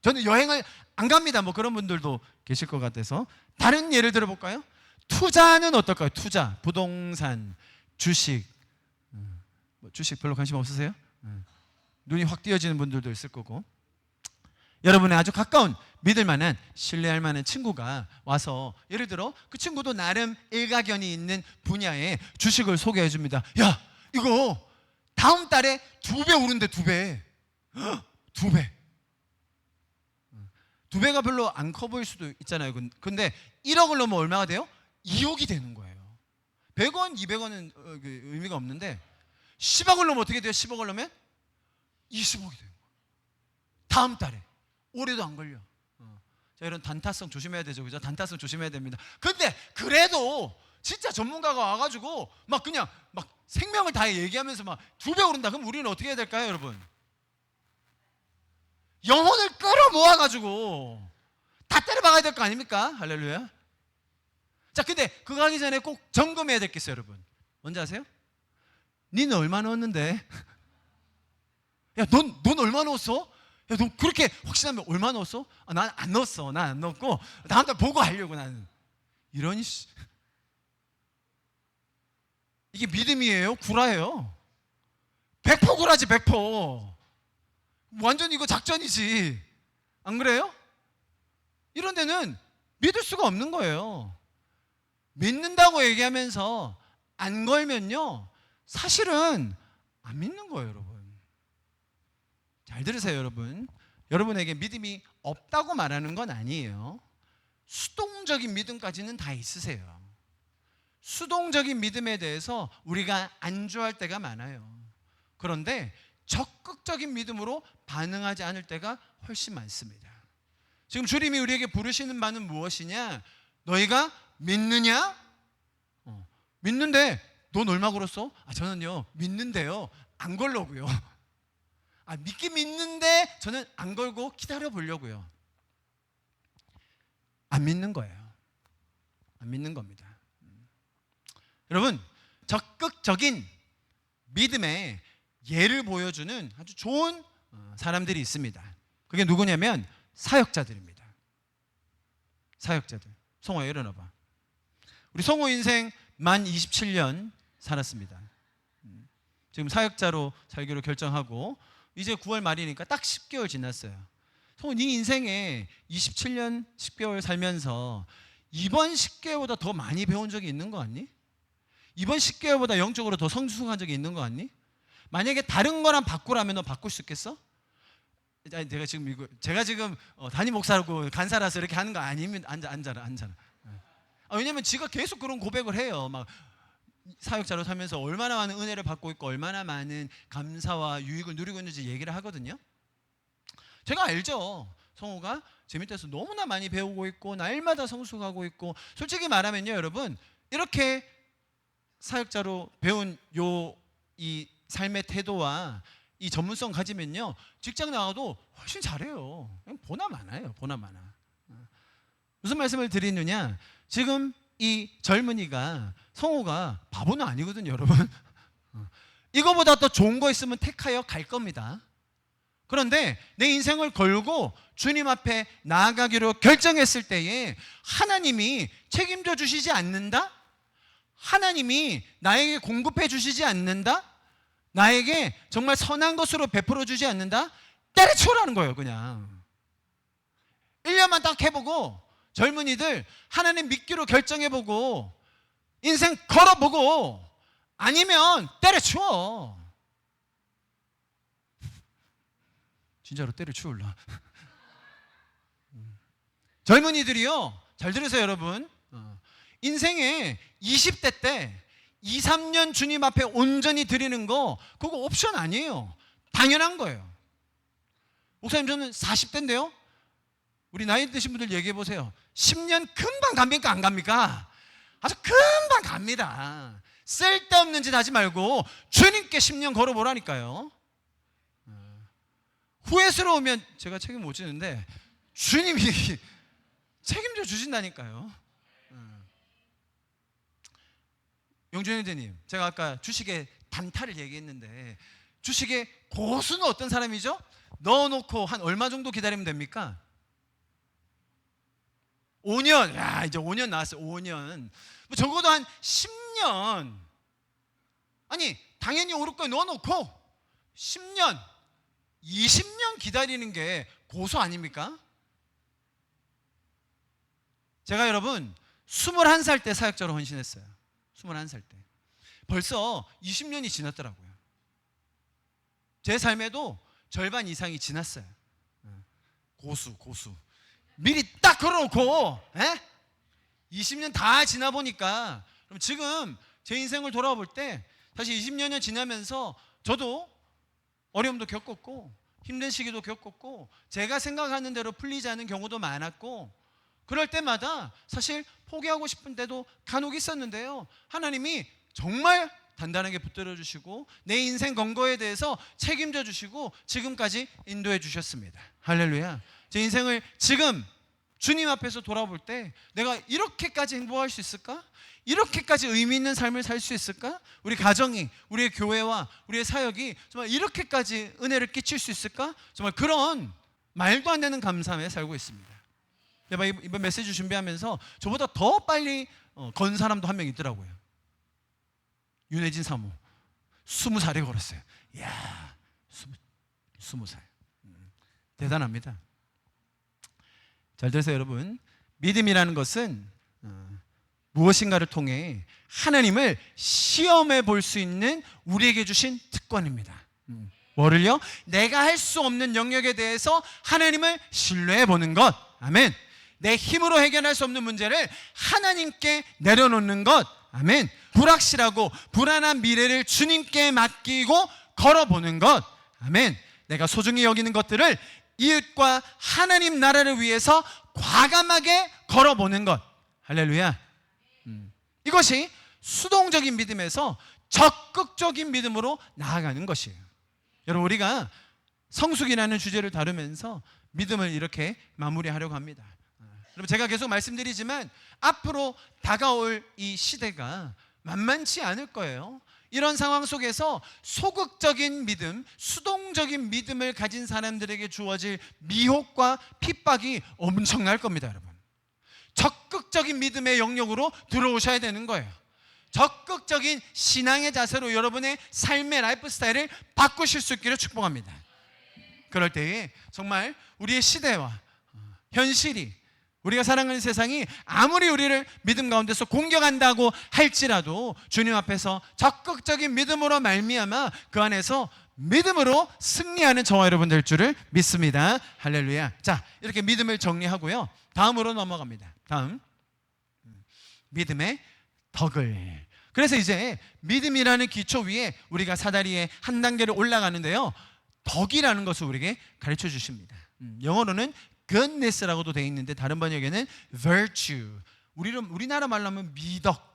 저는 여행을 안 갑니다. 뭐 그런 분들도 계실 것 같아서 다른 예를 들어볼까요? 투자는 어떨까요? 투자, 부동산, 주식. 주식 별로 관심 없으세요? 눈이 확 띄어지는 분들도 있을 거고, 여러분의 아주 가까운 믿을 만한, 신뢰할 만한 친구가 와서 예를 들어 그 친구도 나름 일가견이 있는 분야의 주식을 소개해 줍니다. 야, 이거 다음 달에 2배 오른대. 2배. 2배. 2배가 별로 안 커 보일 수도 있잖아요. 근데 1억을 넘으면 얼마가 돼요? 2억이 되는 거예요. 100원, 200원은 의미가 없는데 10억을 넘으면 어떻게 돼요? 10억을 넘으면 20억이 되는 거예요. 다음 달에. 올해도 안 걸려. 자, 이런 단타성 조심해야 되죠. 그죠? 단타성 조심해야 됩니다. 근데 그래도 진짜 전문가가 와가지고 막 그냥 막 생명을 다해 얘기하면서 막 2배 오른다. 그럼 우리는 어떻게 해야 될까요, 여러분? 영혼을 끌어모아가지고 다 때려박아야 될 거 아닙니까? 할렐루야. 자, 근데 그거 하기 전에 꼭 점검해야 될 게 있어요, 여러분. 뭔지 아세요? 니는 얼마 넣었는데? 야, 넌 얼마 넣었어? 야, 너 그렇게 확신하면 얼마 넣었어? 난 안 넣었어. 난 안 넣었고 다음 달 보고 하려고. 나는 이런 이게 믿음이에요? 구라예요? 100% 구라지. 100%. 완전 이거 작전이지. 안 그래요? 이런 데는 믿을 수가 없는 거예요. 믿는다고 얘기하면서 안 걸면요, 사실은 안 믿는 거예요, 여러분. 잘 들으세요, 여러분. 여러분에게 믿음이 없다고 말하는 건 아니에요. 수동적인 믿음까지는 다 있으세요. 수동적인 믿음에 대해서 우리가 안주할 때가 많아요. 그런데 적극적인 믿음으로 반응하지 않을 때가 훨씬 많습니다. 지금 주님이 우리에게 부르시는 바는 무엇이냐? 너희가 믿느냐? 믿는데 넌 얼마 걸었어? 저는요, 믿는데요, 안 걸려고요. 믿긴 믿는데 저는 안 걸고 기다려 보려고요. 안 믿는 거예요. 안 믿는 겁니다. 여러분, 적극적인 믿음의 예를 보여주는 아주 좋은 사람들이 있습니다. 그게 누구냐면 사역자들입니다. 사역자들. 성호야, 일어나봐. 우리 성호 인생 만 27년 살았습니다. 지금 사역자로 살기로 결정하고 이제 9월 말이니까 딱 10개월 지났어요. 성호, 네 인생에 27년 10개월 살면서 이번 10개월보다 더 많이 배운 적이 있는 거 같니? 이번 10개월보다 영적으로 더 성숙한 적이 있는 거 같니? 만약에 다른 거랑 바꾸라면 너 바꿀 수 있겠어? 제가 지금 담임 목사라고 간사라서 이렇게 하는 거 아닙니다. 앉아라. 왜냐면 지가 계속 그런 고백을 해요. 막 사역자로 살면서 얼마나 많은 은혜를 받고 있고 얼마나 많은 감사와 유익을 누리고 있는지 얘기를 하거든요. 제가 알죠. 성호가 재밌대서 너무나 많이 배우고 있고 날마다 성숙하고 있고, 솔직히 말하면요 여러분, 이렇게 사역자로 배운 이 삶의 태도와 이 전문성 가지면요 직장 나가도 훨씬 잘해요. 그냥 보나 마나예요. 보나 마나. 무슨 말씀을 드리느냐, 지금 이 젊은이가, 성호가 바보는 아니거든요 여러분. 이거보다 더 좋은 거 있으면 택하여 갈 겁니다. 그런데 내 인생을 걸고 주님 앞에 나아가기로 결정했을 때에 하나님이 책임져 주시지 않는다? 하나님이 나에게 공급해 주시지 않는다? 나에게 정말 선한 것으로 베풀어 주지 않는다? 때려치우라는 거예요. 그냥 1년만 딱 해보고, 젊은이들 하나님 믿기로 결정해보고 인생 걸어보고, 아니면 때려치워. 진짜로 때려치울라. 젊은이들이요, 잘 들으세요 여러분. 인생에 20대 때 2, 3년 주님 앞에 온전히 드리는 거, 그거 옵션 아니에요. 당연한 거예요. 목사님 저는 40대인데요 우리 나이 드신 분들 얘기해 보세요. 10년 금방 갑니까 안 갑니까? 아주 금방 갑니다. 쓸데없는 짓 하지 말고 주님께 10년 걸어보라니까요. 후회스러우면 제가 책임 못 지는데 주님이 책임져 주신다니까요. 용준 형제님, 제가 아까 주식의 단타를 얘기했는데, 주식의 고수는 어떤 사람이죠? 넣어놓고 한 얼마 정도 기다리면 됩니까? 5년. 야, 이제 5년 나왔어요. 5년. 뭐 적어도 한 10년. 아니, 당연히 오를 거에 넣어놓고 10년, 20년 기다리는 게 고수 아닙니까? 제가 여러분 21살 때 사역자로 헌신했어요. 21살 때. 벌써 20년이 지났더라고요. 제 삶에도 절반 이상이 지났어요. 고수. 미리 딱 걸어놓고 20년 다 지나 보니까, 그럼 지금 제 인생을 돌아볼 때 사실 20년이 지나면서 저도 어려움도 겪었고 힘든 시기도 겪었고 제가 생각하는 대로 풀리지 않은 경우도 많았고, 그럴 때마다 사실 포기하고 싶은 때도 간혹 있었는데요, 하나님이 정말 단단하게 붙들어 주시고 내 인생 건 거에 대해서 책임져 주시고 지금까지 인도해 주셨습니다. 할렐루야. 제 인생을 지금 주님 앞에서 돌아볼 때 내가 이렇게까지 행복할 수 있을까? 이렇게까지 의미 있는 삶을 살 수 있을까? 우리 가정이, 우리의 교회와 우리의 사역이 정말 이렇게까지 은혜를 끼칠 수 있을까? 정말 그런 말도 안 되는 감사함에 살고 있습니다. 제가 이번 메시지 준비하면서 저보다 더 빨리 건 사람도 한 명 있더라고요. 윤혜진 사모 20살에 걸었어요. 이야, 20살. 대단합니다. 잘 들으세요 여러분. 믿음이라는 것은 무엇인가를 통해 하나님을 시험해 볼 수 있는 우리에게 주신 특권입니다. 뭐를요? 내가 할 수 없는 영역에 대해서 하나님을 신뢰해 보는 것. 아멘. 내 힘으로 해결할 수 없는 문제를 하나님께 내려놓는 것. 아멘. 불확실하고 불안한 미래를 주님께 맡기고 걸어보는 것. 아멘. 내가 소중히 여기는 것들을 이웃과 하나님 나라를 위해서 과감하게 걸어보는 것. 할렐루야. 이것이 수동적인 믿음에서 적극적인 믿음으로 나아가는 것이에요. 여러분, 우리가 성숙이라는 주제를 다루면서 믿음을 이렇게 마무리하려고 합니다. 여러분, 제가 계속 말씀드리지만 앞으로 다가올 이 시대가 만만치 않을 거예요. 이런 상황 속에서 소극적인 믿음, 수동적인 믿음을 가진 사람들에게 주어질 미혹과 핍박이 엄청날 겁니다, 여러분. 적극적인 믿음의 영역으로 들어오셔야 되는 거예요. 적극적인 신앙의 자세로 여러분의 삶의 라이프 스타일을 바꾸실 수 있기를 축복합니다. 그럴 때에 정말 우리의 시대와 현실이, 우리가 살아가는 세상이 아무리 우리를 믿음 가운데서 공격한다고 할지라도 주님 앞에서 적극적인 믿음으로 말미암아 그 안에서 믿음으로 승리하는 저와 여러분 될 줄을 믿습니다. 할렐루야. 자, 이렇게 믿음을 정리하고요, 다음으로 넘어갑니다. 다음, 믿음의 덕을. 그래서 이제 믿음이라는 기초 위에 우리가 사다리에 한 단계를 올라가는데요, 덕이라는 것을 우리에게 가르쳐 주십니다. 영어로는 goodness라고도 되어 있는데 다른 번역에는 virtue. 우리나라 말로 하면 미덕.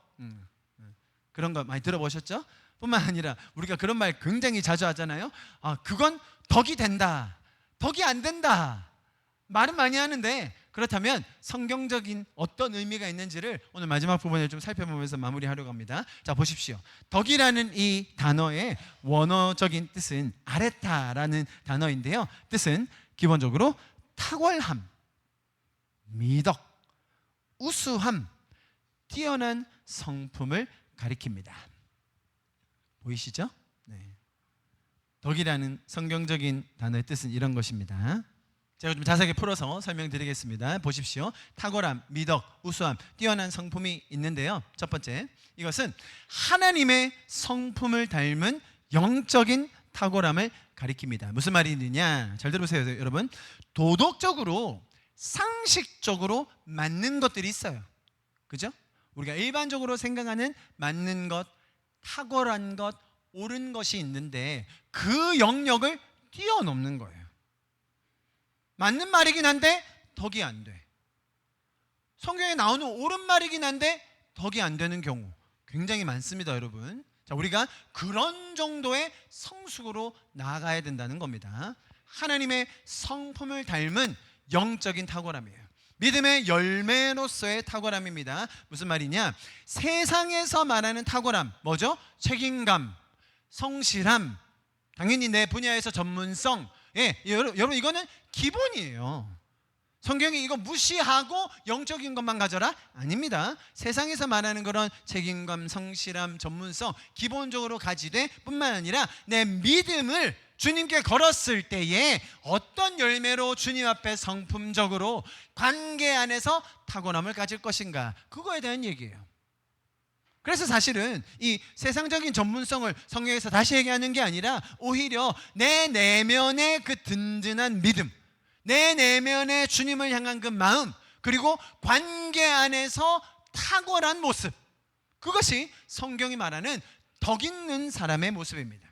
그런 거 많이 들어보셨죠? 뿐만 아니라 우리가 그런 말 굉장히 자주 하잖아요. 그건 덕이 된다, 덕이 안 된다 말은 많이 하는데, 그렇다면 성경적인 어떤 의미가 있는지를 오늘 마지막 부분을 좀 살펴보면서 마무리하려고 합니다. 자, 보십시오. 덕이라는 이 단어의 원어적인 뜻은 아레타라는 단어인데요, 뜻은 기본적으로 탁월함, 미덕, 우수함, 뛰어난 성품을 가리킵니다. 보이시죠? 네. 덕이라는 성경적인 단어의 뜻은 이런 것입니다. 제가 좀 자세하게 풀어서 설명드리겠습니다. 보십시오. 탁월함, 미덕, 우수함, 뛰어난 성품이 있는데요, 첫 번째, 이것은 하나님의 성품을 닮은 영적인 탁월함을 가리킵니다. 무슨 말이 있느냐? 잘 들어보세요, 여러분. 도덕적으로, 상식적으로 맞는 것들이 있어요. 그죠? 우리가 일반적으로 생각하는 맞는 것, 탁월한 것, 옳은 것이 있는데 그 영역을 뛰어넘는 거예요. 맞는 말이긴 한데 덕이 안 돼. 성경에 나오는 옳은 말이긴 한데 덕이 안 되는 경우 굉장히 많습니다, 여러분. 자, 우리가 그런 정도의 성숙으로 나아가야 된다는 겁니다. 하나님의 성품을 닮은 영적인 탁월함이에요. 믿음의 열매로서의 탁월함입니다. 무슨 말이냐? 세상에서 말하는 탁월함 뭐죠? 책임감, 성실함, 당연히 내 분야에서 전문성. 여러분 이거는 기본이에요. 성경이 이거 무시하고 영적인 것만 가져라? 아닙니다. 세상에서 말하는 그런 책임감, 성실함, 전문성 기본적으로 가지되 뿐만 아니라 내 믿음을 주님께 걸었을 때에 어떤 열매로 주님 앞에 성품적으로 관계 안에서 탁월함을 가질 것인가, 그거에 대한 얘기예요. 그래서 사실은 이 세상적인 전문성을 성경에서 다시 얘기하는 게 아니라 오히려 내 내면의 그 든든한 믿음, 내 내면의 주님을 향한 그 마음, 그리고 관계 안에서 탁월한 모습, 그것이 성경이 말하는 덕 있는 사람의 모습입니다.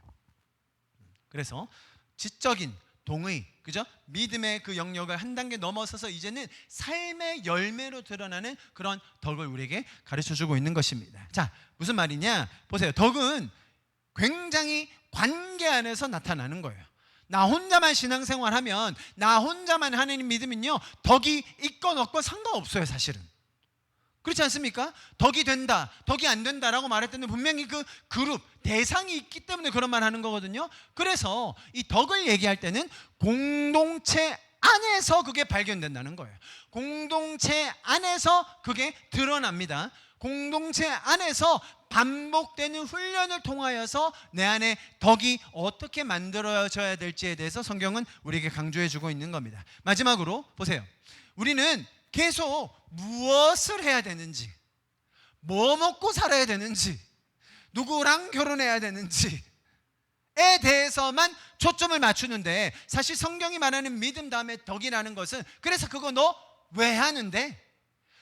그래서 지적인 동의, 그죠? 믿음의 그 영역을 한 단계 넘어서서 이제는 삶의 열매로 드러나는 그런 덕을 우리에게 가르쳐주고 있는 것입니다. 자, 무슨 말이냐? 보세요. 덕은 굉장히 관계 안에서 나타나는 거예요. 나 혼자만 신앙생활하면, 나 혼자만 하나님 믿으면요, 덕이 있건 없건 상관없어요, 사실은. 그렇지 않습니까? 덕이 된다, 덕이 안 된다라고 말할 때는 분명히 그 그룹, 대상이 있기 때문에 그런 말 하는 거거든요. 그래서 이 덕을 얘기할 때는 공동체 안에서 그게 발견된다는 거예요. 공동체 안에서 그게 드러납니다. 공동체 안에서 반복되는 훈련을 통하여서 내 안에 덕이 어떻게 만들어져야 될지에 대해서 성경은 우리에게 강조해 주고 있는 겁니다. 마지막으로 보세요. 우리는 계속 무엇을 해야 되는지, 뭐 먹고 살아야 되는지, 누구랑 결혼해야 되는지에 대해서만 초점을 맞추는데, 사실 성경이 말하는 믿음 다음에 덕이라는 것은, 그래서 그거 너 왜 하는데?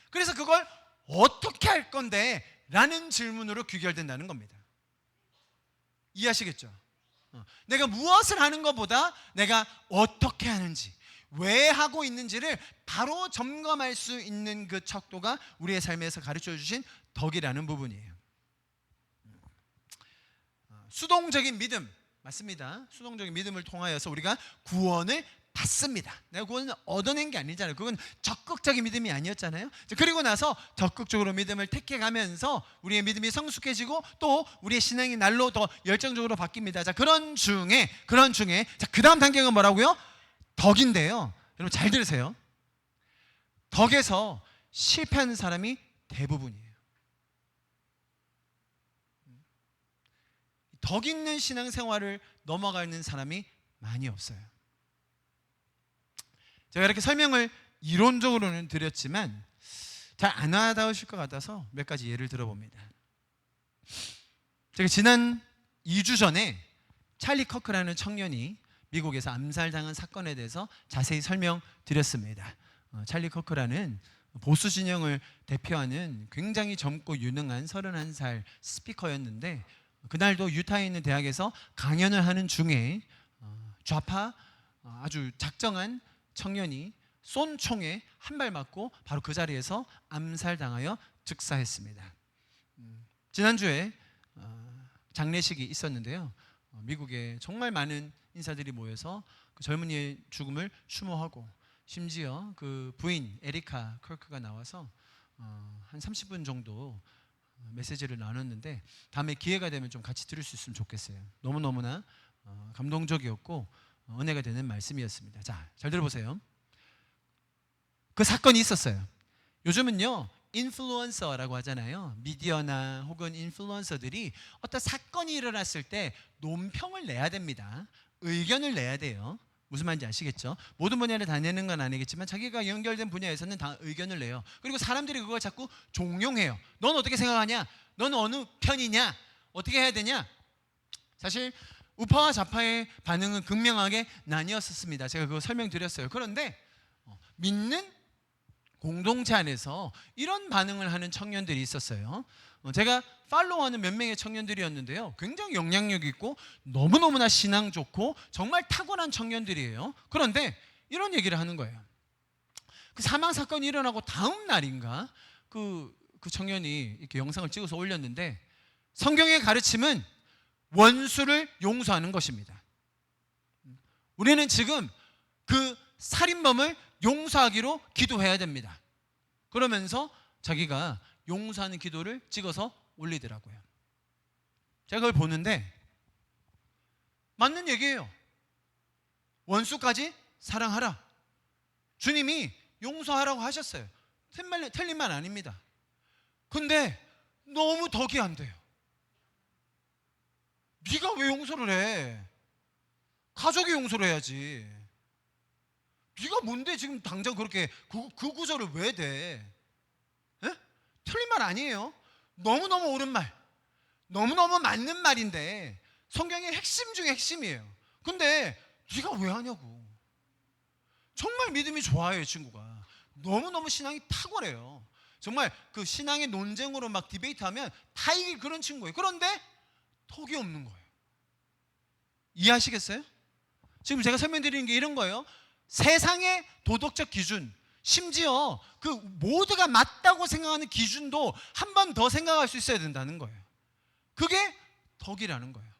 그래서 그걸 어떻게 할 건데? 라는 질문으로 귀결된다는 겁니다. 이해하시겠죠? 내가 무엇을 하는 것보다 내가 어떻게 하는지, 왜 하고 있는지를 바로 점검할 수 있는 그 척도가 우리의 삶에서 가르쳐 주신 덕이라는 부분이에요. 수동적인 믿음, 맞습니다. 수동적인 믿음을 통하여서 우리가 구원을 받습니다. 내가 구원을 얻어낸 게 아니잖아요. 그건 적극적인 믿음이 아니었잖아요. 그리고 나서 적극적으로 믿음을 택해가면서 우리의 믿음이 성숙해지고 또 우리의 신앙이 날로 더 열정적으로 바뀝니다. 자, 그런 중에 자, 그 다음 단계가 뭐라고요? 덕인데요, 여러분 잘 들으세요. 덕에서 실패하는 사람이 대부분이에요. 덕 있는 신앙생활을 넘어가는 사람이 많이 없어요. 제가 이렇게 설명을 이론적으로는 드렸지만 잘 안 와닿으실 것 같아서 몇 가지 예를 들어봅니다. 제가 지난 2주 전에 찰리 커크라는 청년이 미국에서 암살당한 사건에 대해서 자세히 설명드렸습니다. 찰리 커크라는 보수 진영을 대표하는 굉장히 젊고 유능한 31살 스피커였는데, 그날도 유타에 있는 대학에서 강연을 하는 중에 좌파 아주 작정한 청년이 쏜 총에 한 발 맞고 바로 그 자리에서 암살당하여 즉사했습니다. 지난주에 장례식이 있었는데요. 미국에 정말 많은 인사들이 모여서 그 젊은이의 죽음을 추모하고 심지어 그 부인 에리카 커크가 나와서 한 30분 정도 메시지를 나눴는데 다음에 기회가 되면 좀 같이 들을 수 있으면 좋겠어요. 너무너무나 감동적이었고 은혜가 되는 말씀이었습니다. 자, 잘 들어보세요. 그 사건이 있었어요. 요즘은요 인플루언서라고 하잖아요. 미디어나 혹은 인플루언서들이 어떤 사건이 일어났을 때 논평을 내야 됩니다. 의견을 내야 돼요. 무슨 말인지 아시겠죠? 모든 분야를 다 내는 건 아니겠지만 자기가 연결된 분야에서는 다 의견을 내요. 그리고 사람들이 그걸 자꾸 종용해요. 넌 어떻게 생각하냐? 넌 어느 편이냐? 어떻게 해야 되냐? 사실 우파와 좌파의 반응은 극명하게 나뉘었습니다. 제가 그거 설명드렸어요. 그런데 믿는 공동체 안에서 이런 반응을 하는 청년들이 있었어요. 제가 팔로우하는 몇 명의 청년들이었는데요. 굉장히 영향력 있고 너무너무나 신앙 좋고 정말 탁월한 청년들이에요. 그런데 이런 얘기를 하는 거예요. 그 사망 사건이 일어나고 다음 날인가 그 청년이 이렇게 영상을 찍어서 올렸는데 성경의 가르침은 원수를 용서하는 것입니다. 우리는 지금 그 살인범을 용서하기로 기도해야 됩니다. 그러면서 자기가 용서하는 기도를 찍어서 올리더라고요. 제가 그걸 보는데 맞는 얘기예요. 원수까지 사랑하라. 주님이 용서하라고 하셨어요. 틀린 말 아닙니다. 근데 너무 덕이 안 돼요. 네가 왜 용서를 해? 가족이 용서를 해야지. 네가 뭔데 지금 당장 그렇게 그 구절을 왜 대? 에? 틀린 말 아니에요. 너무너무 옳은 말, 너무너무 맞는 말인데 성경의 핵심 중에 핵심이에요. 근데 네가 왜 하냐고. 정말 믿음이 좋아요. 이 친구가 너무너무 신앙이 탁월해요. 정말 그 신앙의 논쟁으로 막 디베이트하면 다 이길 그런 친구예요. 그런데 턱이 없는 거예요. 이해하시겠어요? 지금 제가 설명드리는 게 이런 거예요. 세상의 도덕적 기준, 심지어 그 모두가 맞다고 생각하는 기준도 한 번 더 생각할 수 있어야 된다는 거예요. 그게 덕이라는 거예요.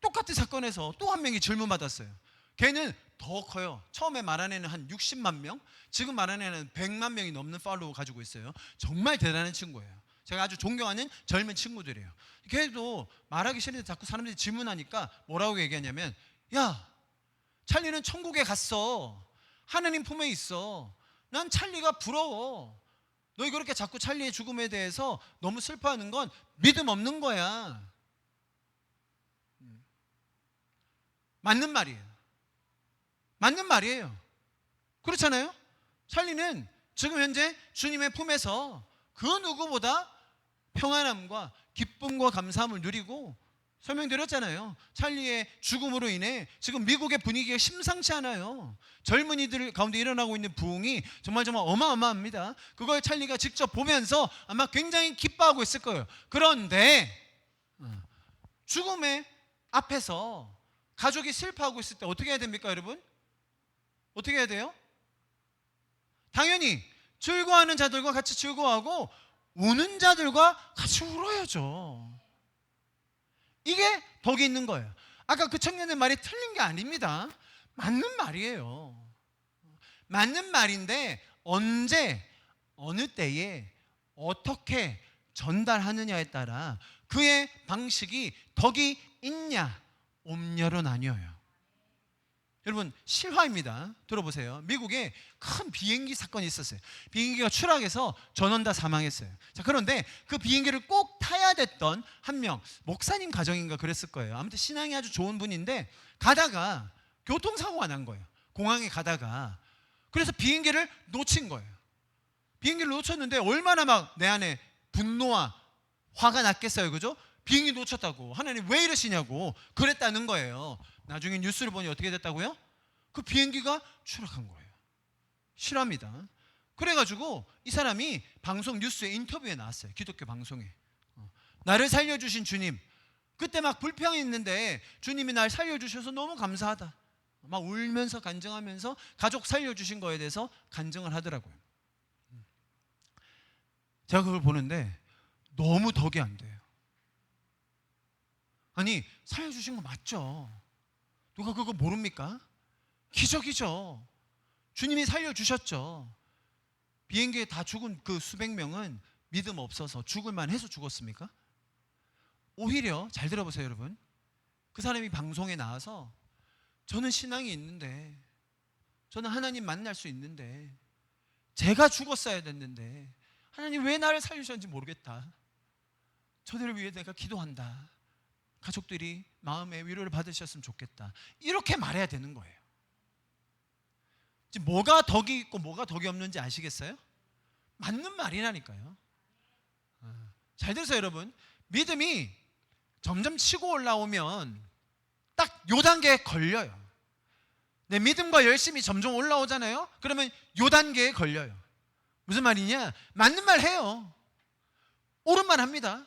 똑같은 사건에서 또 한 명이 질문 받았어요. 걔는 더 커요. 처음에 말한 애는 한 60만 명, 지금 말한 애는 100만 명이 넘는 팔로워 가지고 있어요. 정말 대단한 친구예요. 제가 아주 존경하는 젊은 친구들이에요. 걔도 말하기 싫은데 자꾸 사람들이 질문하니까 뭐라고 얘기하냐면, 야, 찰리는 천국에 갔어. 하느님 품에 있어. 난 찰리가 부러워. 너희 그렇게 자꾸 찰리의 죽음에 대해서 너무 슬퍼하는 건 믿음 없는 거야. 맞는 말이에요. 맞는 말이에요. 그렇잖아요? 찰리는 지금 현재 주님의 품에서 그 누구보다 평안함과 기쁨과 감사함을 누리고, 설명드렸잖아요. 찰리의 죽음으로 인해 지금 미국의 분위기가 심상치 않아요. 젊은이들 가운데 일어나고 있는 부흥이 정말 어마어마합니다. 그걸 찰리가 직접 보면서 아마 굉장히 기뻐하고 있을 거예요. 그런데 죽음의 앞에서 가족이 슬퍼하고 있을 때 어떻게 해야 됩니까, 여러분? 어떻게 해야 돼요? 당연히 즐거워하는 자들과 같이 즐거워하고 우는 자들과 같이 울어야죠. 이게 덕이 있는 거예요. 아까 그 청년의 말이 틀린 게 아닙니다. 맞는 말이에요. 맞는 말인데 언제, 어느 때에 어떻게 전달하느냐에 따라 그의 방식이 덕이 있냐 없냐로 나뉘어요. 여러분, 실화입니다. 들어보세요. 미국에 큰 비행기 사건이 있었어요. 비행기가 추락해서 전원 다 사망했어요. 자, 그런데 그 비행기를 꼭 타야 됐던 한 명, 목사님 가정인가 그랬을 거예요. 아무튼 신앙이 아주 좋은 분인데 가다가 교통사고가 난 거예요. 공항에 가다가. 그래서 비행기를 놓친 거예요. 비행기를 놓쳤는데 얼마나 막 내 안에 분노와 화가 났겠어요. 그죠? 비행기 놓쳤다고. 하나님 왜 이러시냐고 그랬다는 거예요. 나중에 뉴스를 보니 어떻게 됐다고요? 그 비행기가 추락한 거예요. 실화입니다. 그래가지고 이 사람이 방송 뉴스에 인터뷰에 나왔어요. 기독교 방송에. 나를 살려주신 주님, 그때 막 불평이 있는데 주님이 날 살려주셔서 너무 감사하다. 막 울면서 간증하면서 가족 살려주신 거에 대해서 간증을 하더라고요. 제가 그걸 보는데 너무 덕이 안 돼요. 아니, 살려주신 거 맞죠? 누가 그거 모릅니까? 기적이죠. 주님이 살려주셨죠. 비행기에 다 죽은 그 수백 명은 믿음 없어서 죽을만 해서 죽었습니까? 오히려 잘 들어보세요, 여러분. 그 사람이 방송에 나와서 저는 신앙이 있는데, 저는 하나님 만날 수 있는데, 제가 죽었어야 됐는데 하나님 왜 나를 살리셨는지 모르겠다. 저들을 위해 내가 기도한다. 가족들이 마음의 위로를 받으셨으면 좋겠다. 이렇게 말해야 되는 거예요. 지금 뭐가 덕이 있고 뭐가 덕이 없는지 아시겠어요? 맞는 말이라니까요. 잘 들으세요, 여러분. 믿음이 점점 치고 올라오면 딱 요 단계에 걸려요. 내 믿음과 열심이 점점 올라오잖아요. 그러면 요 단계에 걸려요. 무슨 말이냐? 맞는 말 해요. 옳은 말 합니다.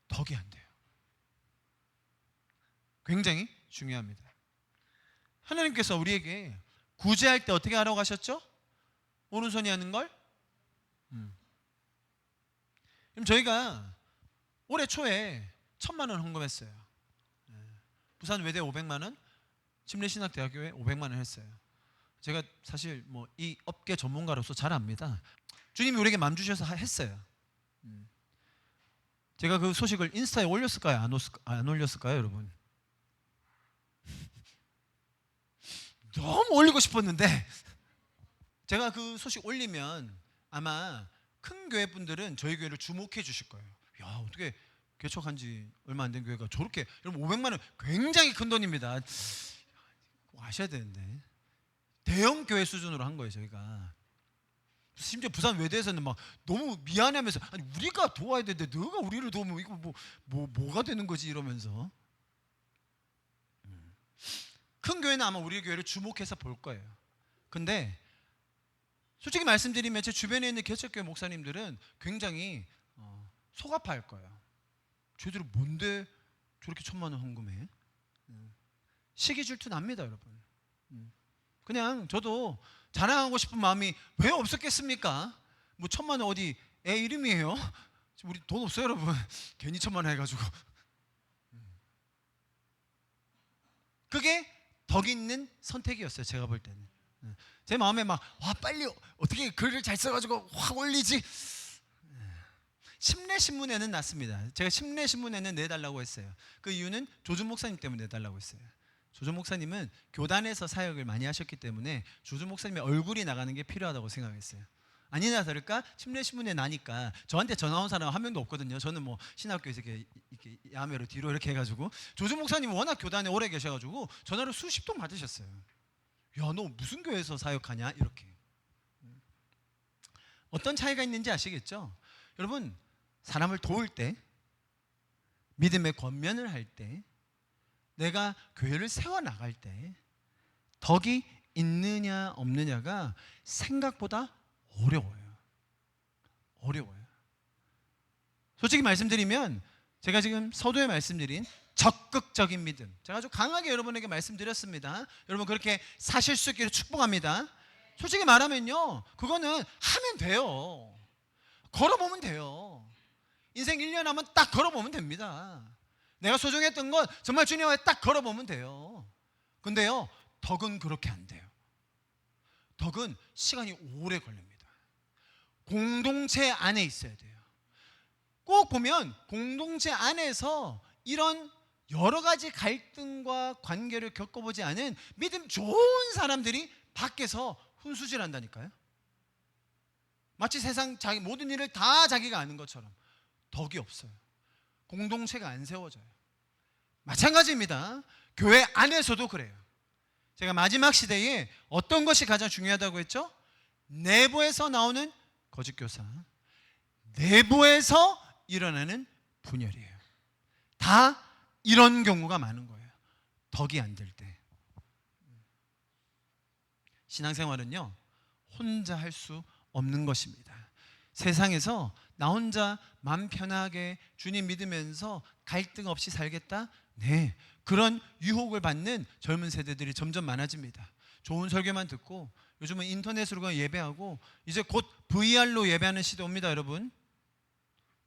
덕이 안 돼요. 굉장히 중요합니다. 하나님께서 우리에게 구제할 때 어떻게 하라고 하셨죠? 오른손이 하는 걸? 그럼 저희가 올해 초에 1,000만 원 헌금했어요. 부산 외대 500만 원, 침례신학대학교에 500만 원 했어요. 제가 사실 뭐 이 업계 전문가로서 잘 압니다. 주님이 우리에게 마음 주셔서 했어요. 제가 그 소식을 인스타에 올렸을까요? 안 올렸을까요, 여러분? 너무 올리고 싶었는데 제가 그 소식 올리면 아마 큰 교회 분들은 저희 교회를 주목해 주실 거예요. 야, 어떻게 개척한 지 얼마 안 된 교회가 저렇게, 여러분 500만 원 굉장히 큰 돈입니다. 꼭 아셔야 되는데 대형 교회 수준으로 한 거예요, 저희가. 심지어 부산 외대에서는 막 너무 미안해하면서, 아니 우리가 도와야 되는데 너가 우리를 도우면 이거 뭐가 되는 거지 이러면서. 큰 교회는 아마 우리 교회를 주목해서 볼 거예요. 근데 솔직히 말씀드리면 제 주변에 있는 개척교회 목사님들은 굉장히 속 아파할 거예요. 쟤들은 뭔데 저렇게 1,000만 원 헌금해? 시기 질투 납니다, 여러분. 그냥 저도 자랑하고 싶은 마음이 왜 없었겠습니까? 뭐 1,000만 원 어디 애 이름이에요? 우리 돈 없어요, 여러분. 괜히 1,000만 원 해가지고. 그게 덕 있는 선택이었어요, 제가 볼 때는. 제 마음에 막 와 빨리 어떻게 글을 잘 써가지고 확 올리지. 침례신문에는 났습니다. 제가 침례신문에는 내달라고 했어요. 그 이유는 조준 목사님 때문에 내달라고 했어요. 조준 목사님은 교단에서 사역을 많이 하셨기 때문에 조준 목사님의 얼굴이 나가는 게 필요하다고 생각했어요. 아니나 다를까 침례신문에 나니까 저한테 전화 온 사람 한 명도 없거든요. 저는 뭐 신학교에서 이렇게 야매로 뒤로 이렇게 해가지고, 조준 목사님은 워낙 교단에 오래 계셔가지고 전화를 수십 통 받으셨어요. 야, 너 무슨 교회에서 사역하냐? 이렇게. 어떤 차이가 있는지 아시겠죠? 여러분, 사람을 도울 때, 믿음의 권면을 할 때, 내가 교회를 세워나갈 때 덕이 있느냐 없느냐가 생각보다 어려워요. 솔직히 말씀드리면 제가 지금 서두에 말씀드린 적극적인 믿음, 제가 아주 강하게 여러분에게 말씀드렸습니다. 여러분 그렇게 사실 수 있기를 축복합니다. 솔직히 말하면요, 그거는 하면 돼요. 걸어보면 돼요. 인생 1년 하면 딱 걸어보면 됩니다. 내가 소중했던 건 정말 주님 앞에 딱 걸어보면 돼요. 근데요, 덕은 그렇게 안 돼요. 덕은 시간이 오래 걸립니다. 공동체 안에 있어야 돼요. 꼭 보면 공동체 안에서 이런 여러 가지 갈등과 관계를 겪어보지 않은 믿음 좋은 사람들이 밖에서 훈수질한다니까요. 마치 세상 자기 모든 일을 다 자기가 아는 것처럼 덕이 없어요. 공동체가 안 세워져요. 마찬가지입니다. 교회 안에서도 그래요. 제가 마지막 시대에 어떤 것이 가장 중요하다고 했죠? 내부에서 나오는 거짓 교사, 내부에서 일어나는 분열이에요. 다 이런 경우가 많은 거예요. 덕이 안 될 때. 신앙생활은요, 혼자 할 수 없는 것입니다. 세상에서 나 혼자 마음 편하게 주님 믿으면서 갈등 없이 살겠다? 네, 그런 유혹을 받는 젊은 세대들이 점점 많아집니다. 좋은 설교만 듣고 요즘은 인터넷으로 그냥 예배하고 이제 곧 VR로 예배하는 시대 옵니다. 여러분,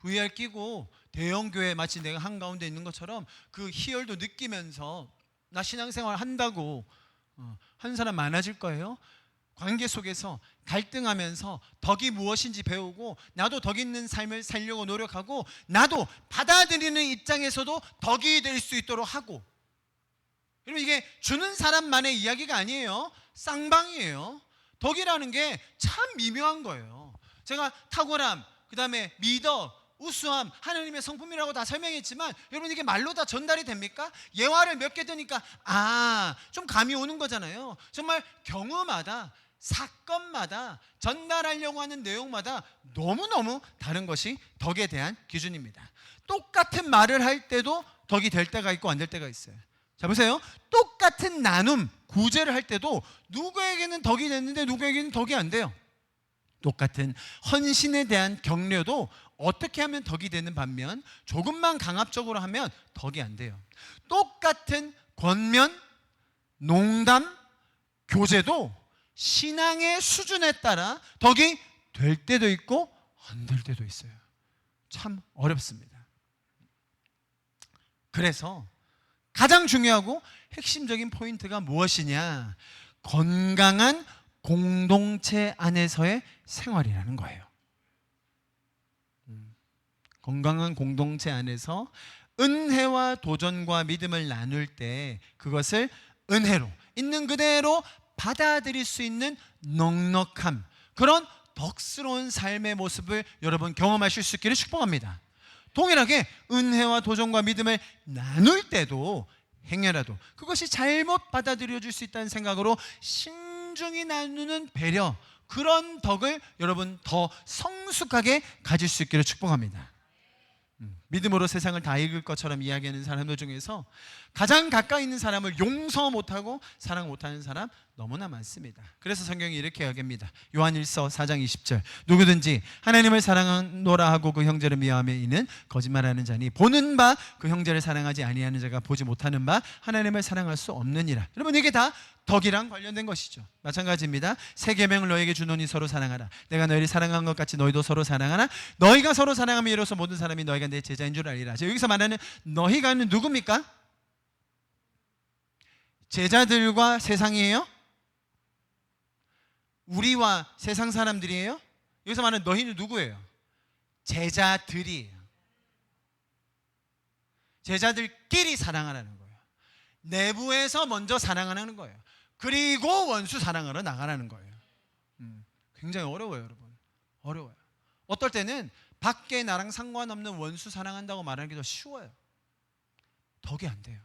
VR 끼고 대형 교회 마치 내가 한가운데 있는 것처럼 그 희열도 느끼면서 나 신앙생활 한다고 하는 사람 많아질 거예요. 관계 속에서 갈등하면서 덕이 무엇인지 배우고 나도 덕 있는 삶을 살려고 노력하고 나도 받아들이는 입장에서도 덕이 될 수 있도록 하고. 여러분, 이게 주는 사람만의 이야기가 아니에요. 쌍방이에요. 덕이라는 게 참 미묘한 거예요. 제가 탁월함, 그 다음에 미덕, 우수함, 하나님의 성품이라고 다 설명했지만 여러분, 이게 말로 다 전달이 됩니까? 예화를 몇 개 드니까 좀 감이 오는 거잖아요. 정말 경우마다, 사건마다, 전달하려고 하는 내용마다 너무너무 다른 것이 덕에 대한 기준입니다. 똑같은 말을 할 때도 덕이 될 때가 있고 안 될 때가 있어요. 자, 보세요. 똑같은 나눔, 구제를 할 때도 누구에게는 덕이 됐는데 누구에게는 덕이 안 돼요. 똑같은 헌신에 대한 격려도 어떻게 하면 덕이 되는 반면 조금만 강압적으로 하면 덕이 안 돼요. 똑같은 권면, 농담, 교제도 신앙의 수준에 따라 덕이 될 때도 있고 안 될 때도 있어요. 참 어렵습니다. 그래서 가장 중요하고 핵심적인 포인트가 무엇이냐? 건강한 공동체 안에서의 생활이라는 거예요. 건강한 공동체 안에서 은혜와 도전과 믿음을 나눌 때 그것을 은혜로 있는 그대로 받아들일 수 있는 넉넉함, 그런 덕스러운 삶의 모습을 여러분 경험하실 수 있기를 축복합니다. 동일하게 은혜와 도전과 믿음을 나눌 때도 행여라도 그것이 잘못 받아들여질 수 있다는 생각으로 신중히 나누는 배려, 그런 덕을 여러분 더 성숙하게 가질 수 있기를 축복합니다. 믿음으로 세상을 다 이길 것처럼 이야기하는 사람들 중에서 가장 가까이 있는 사람을 용서 못하고 사랑 못하는 사람 너무나 많습니다. 그래서 성경이 이렇게 이야기합니다. 요한일서 4장 20절, 누구든지 하나님을 사랑하노라 하고 그 형제를 미워하며 이는 거짓말하는 자니 보는 바 그 형제를 사랑하지 아니하는 자가 보지 못하는 바 하나님을 사랑할 수 없느니라. 여러분, 이게 다 덕이랑 관련된 것이죠. 마찬가지입니다. 새 계명을 너에게 주노니 서로 사랑하라. 내가 너희를 사랑한 것 같이 너희도 서로 사랑하라. 너희가 서로 사랑하며 이로써 모든 사람이 너희가 내 제자인 줄 알리라. 여기서 말하는 너희가는 누굽니까? 제자들과 세상이에요? 우리와 세상 사람들이에요? 여기서 말하는 너희는 누구예요? 제자들이에요. 제자들끼리 사랑하라는 거예요. 내부에서 먼저 사랑하라는 거예요. 그리고 원수 사랑하러 나가라는 거예요. 굉장히 어려워요, 여러분. 어려워요. 어떨 때는 밖에 나랑 상관없는 원수 사랑한다고 말하는 게 더 쉬워요. 덕이 안 돼요.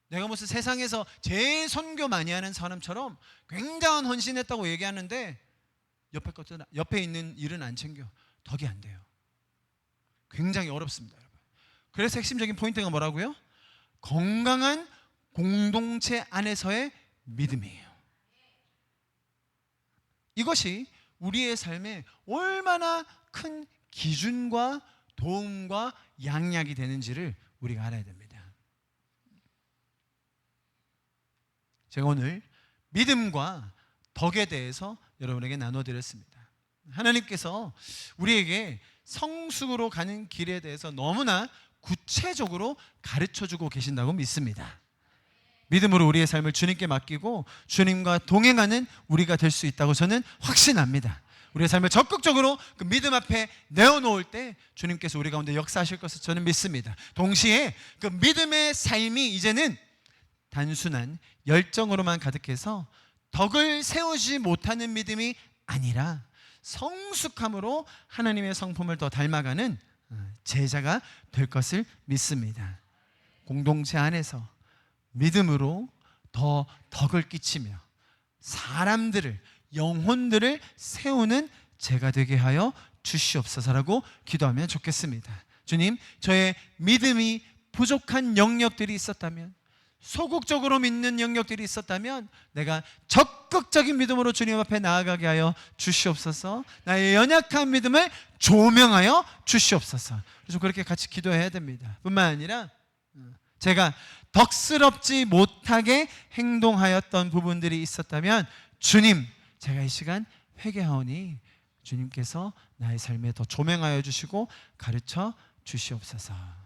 내가 무슨 세상에서 제일 선교 많이 하는 사람처럼 굉장한 헌신했다고 얘기하는데 옆에 있는 일은 안 챙겨. 덕이 안 돼요. 굉장히 어렵습니다, 여러분. 그래서 핵심적인 포인트가 뭐라고요? 건강한 공동체 안에서의 믿음이에요. 이것이 우리의 삶에 얼마나 큰 기준과 도움과 양약이 되는지를 우리가 알아야 됩니다. 제가 오늘 믿음과 덕에 대해서 여러분에게 나눠드렸습니다. 하나님께서 우리에게 성숙으로 가는 길에 대해서 너무나 구체적으로 가르쳐주고 계신다고 믿습니다. 믿음으로 우리의 삶을 주님께 맡기고 주님과 동행하는 우리가 될 수 있다고 저는 확신합니다. 우리의 삶을 적극적으로 그 믿음 앞에 내어놓을 때 주님께서 우리 가운데 역사하실 것을 저는 믿습니다. 동시에 그 믿음의 삶이 이제는 단순한 열정으로만 가득해서 덕을 세우지 못하는 믿음이 아니라 성숙함으로 하나님의 성품을 더 닮아가는 제자가 될 것을 믿습니다. 공동체 안에서 믿음으로 더 덕을 끼치며 사람들을, 영혼들을 세우는 제가 되게 하여 주시옵소서라고 기도하면 좋겠습니다. 주님, 저의 믿음이 부족한 영역들이 있었다면 소극적으로 믿는 영역들이 있었다면 내가 적극적인 믿음으로 주님 앞에 나아가게 하여 주시옵소서. 나의 연약한 믿음을 조명하여 주시옵소서. 그래서 그렇게 같이 기도해야 됩니다. 뿐만 아니라 제가 덕스럽지 못하게 행동하였던 부분들이 있었다면 주님, 제가 이 시간 회개하오니 주님께서 나의 삶에 더 조명하여 주시고 가르쳐 주시옵소서.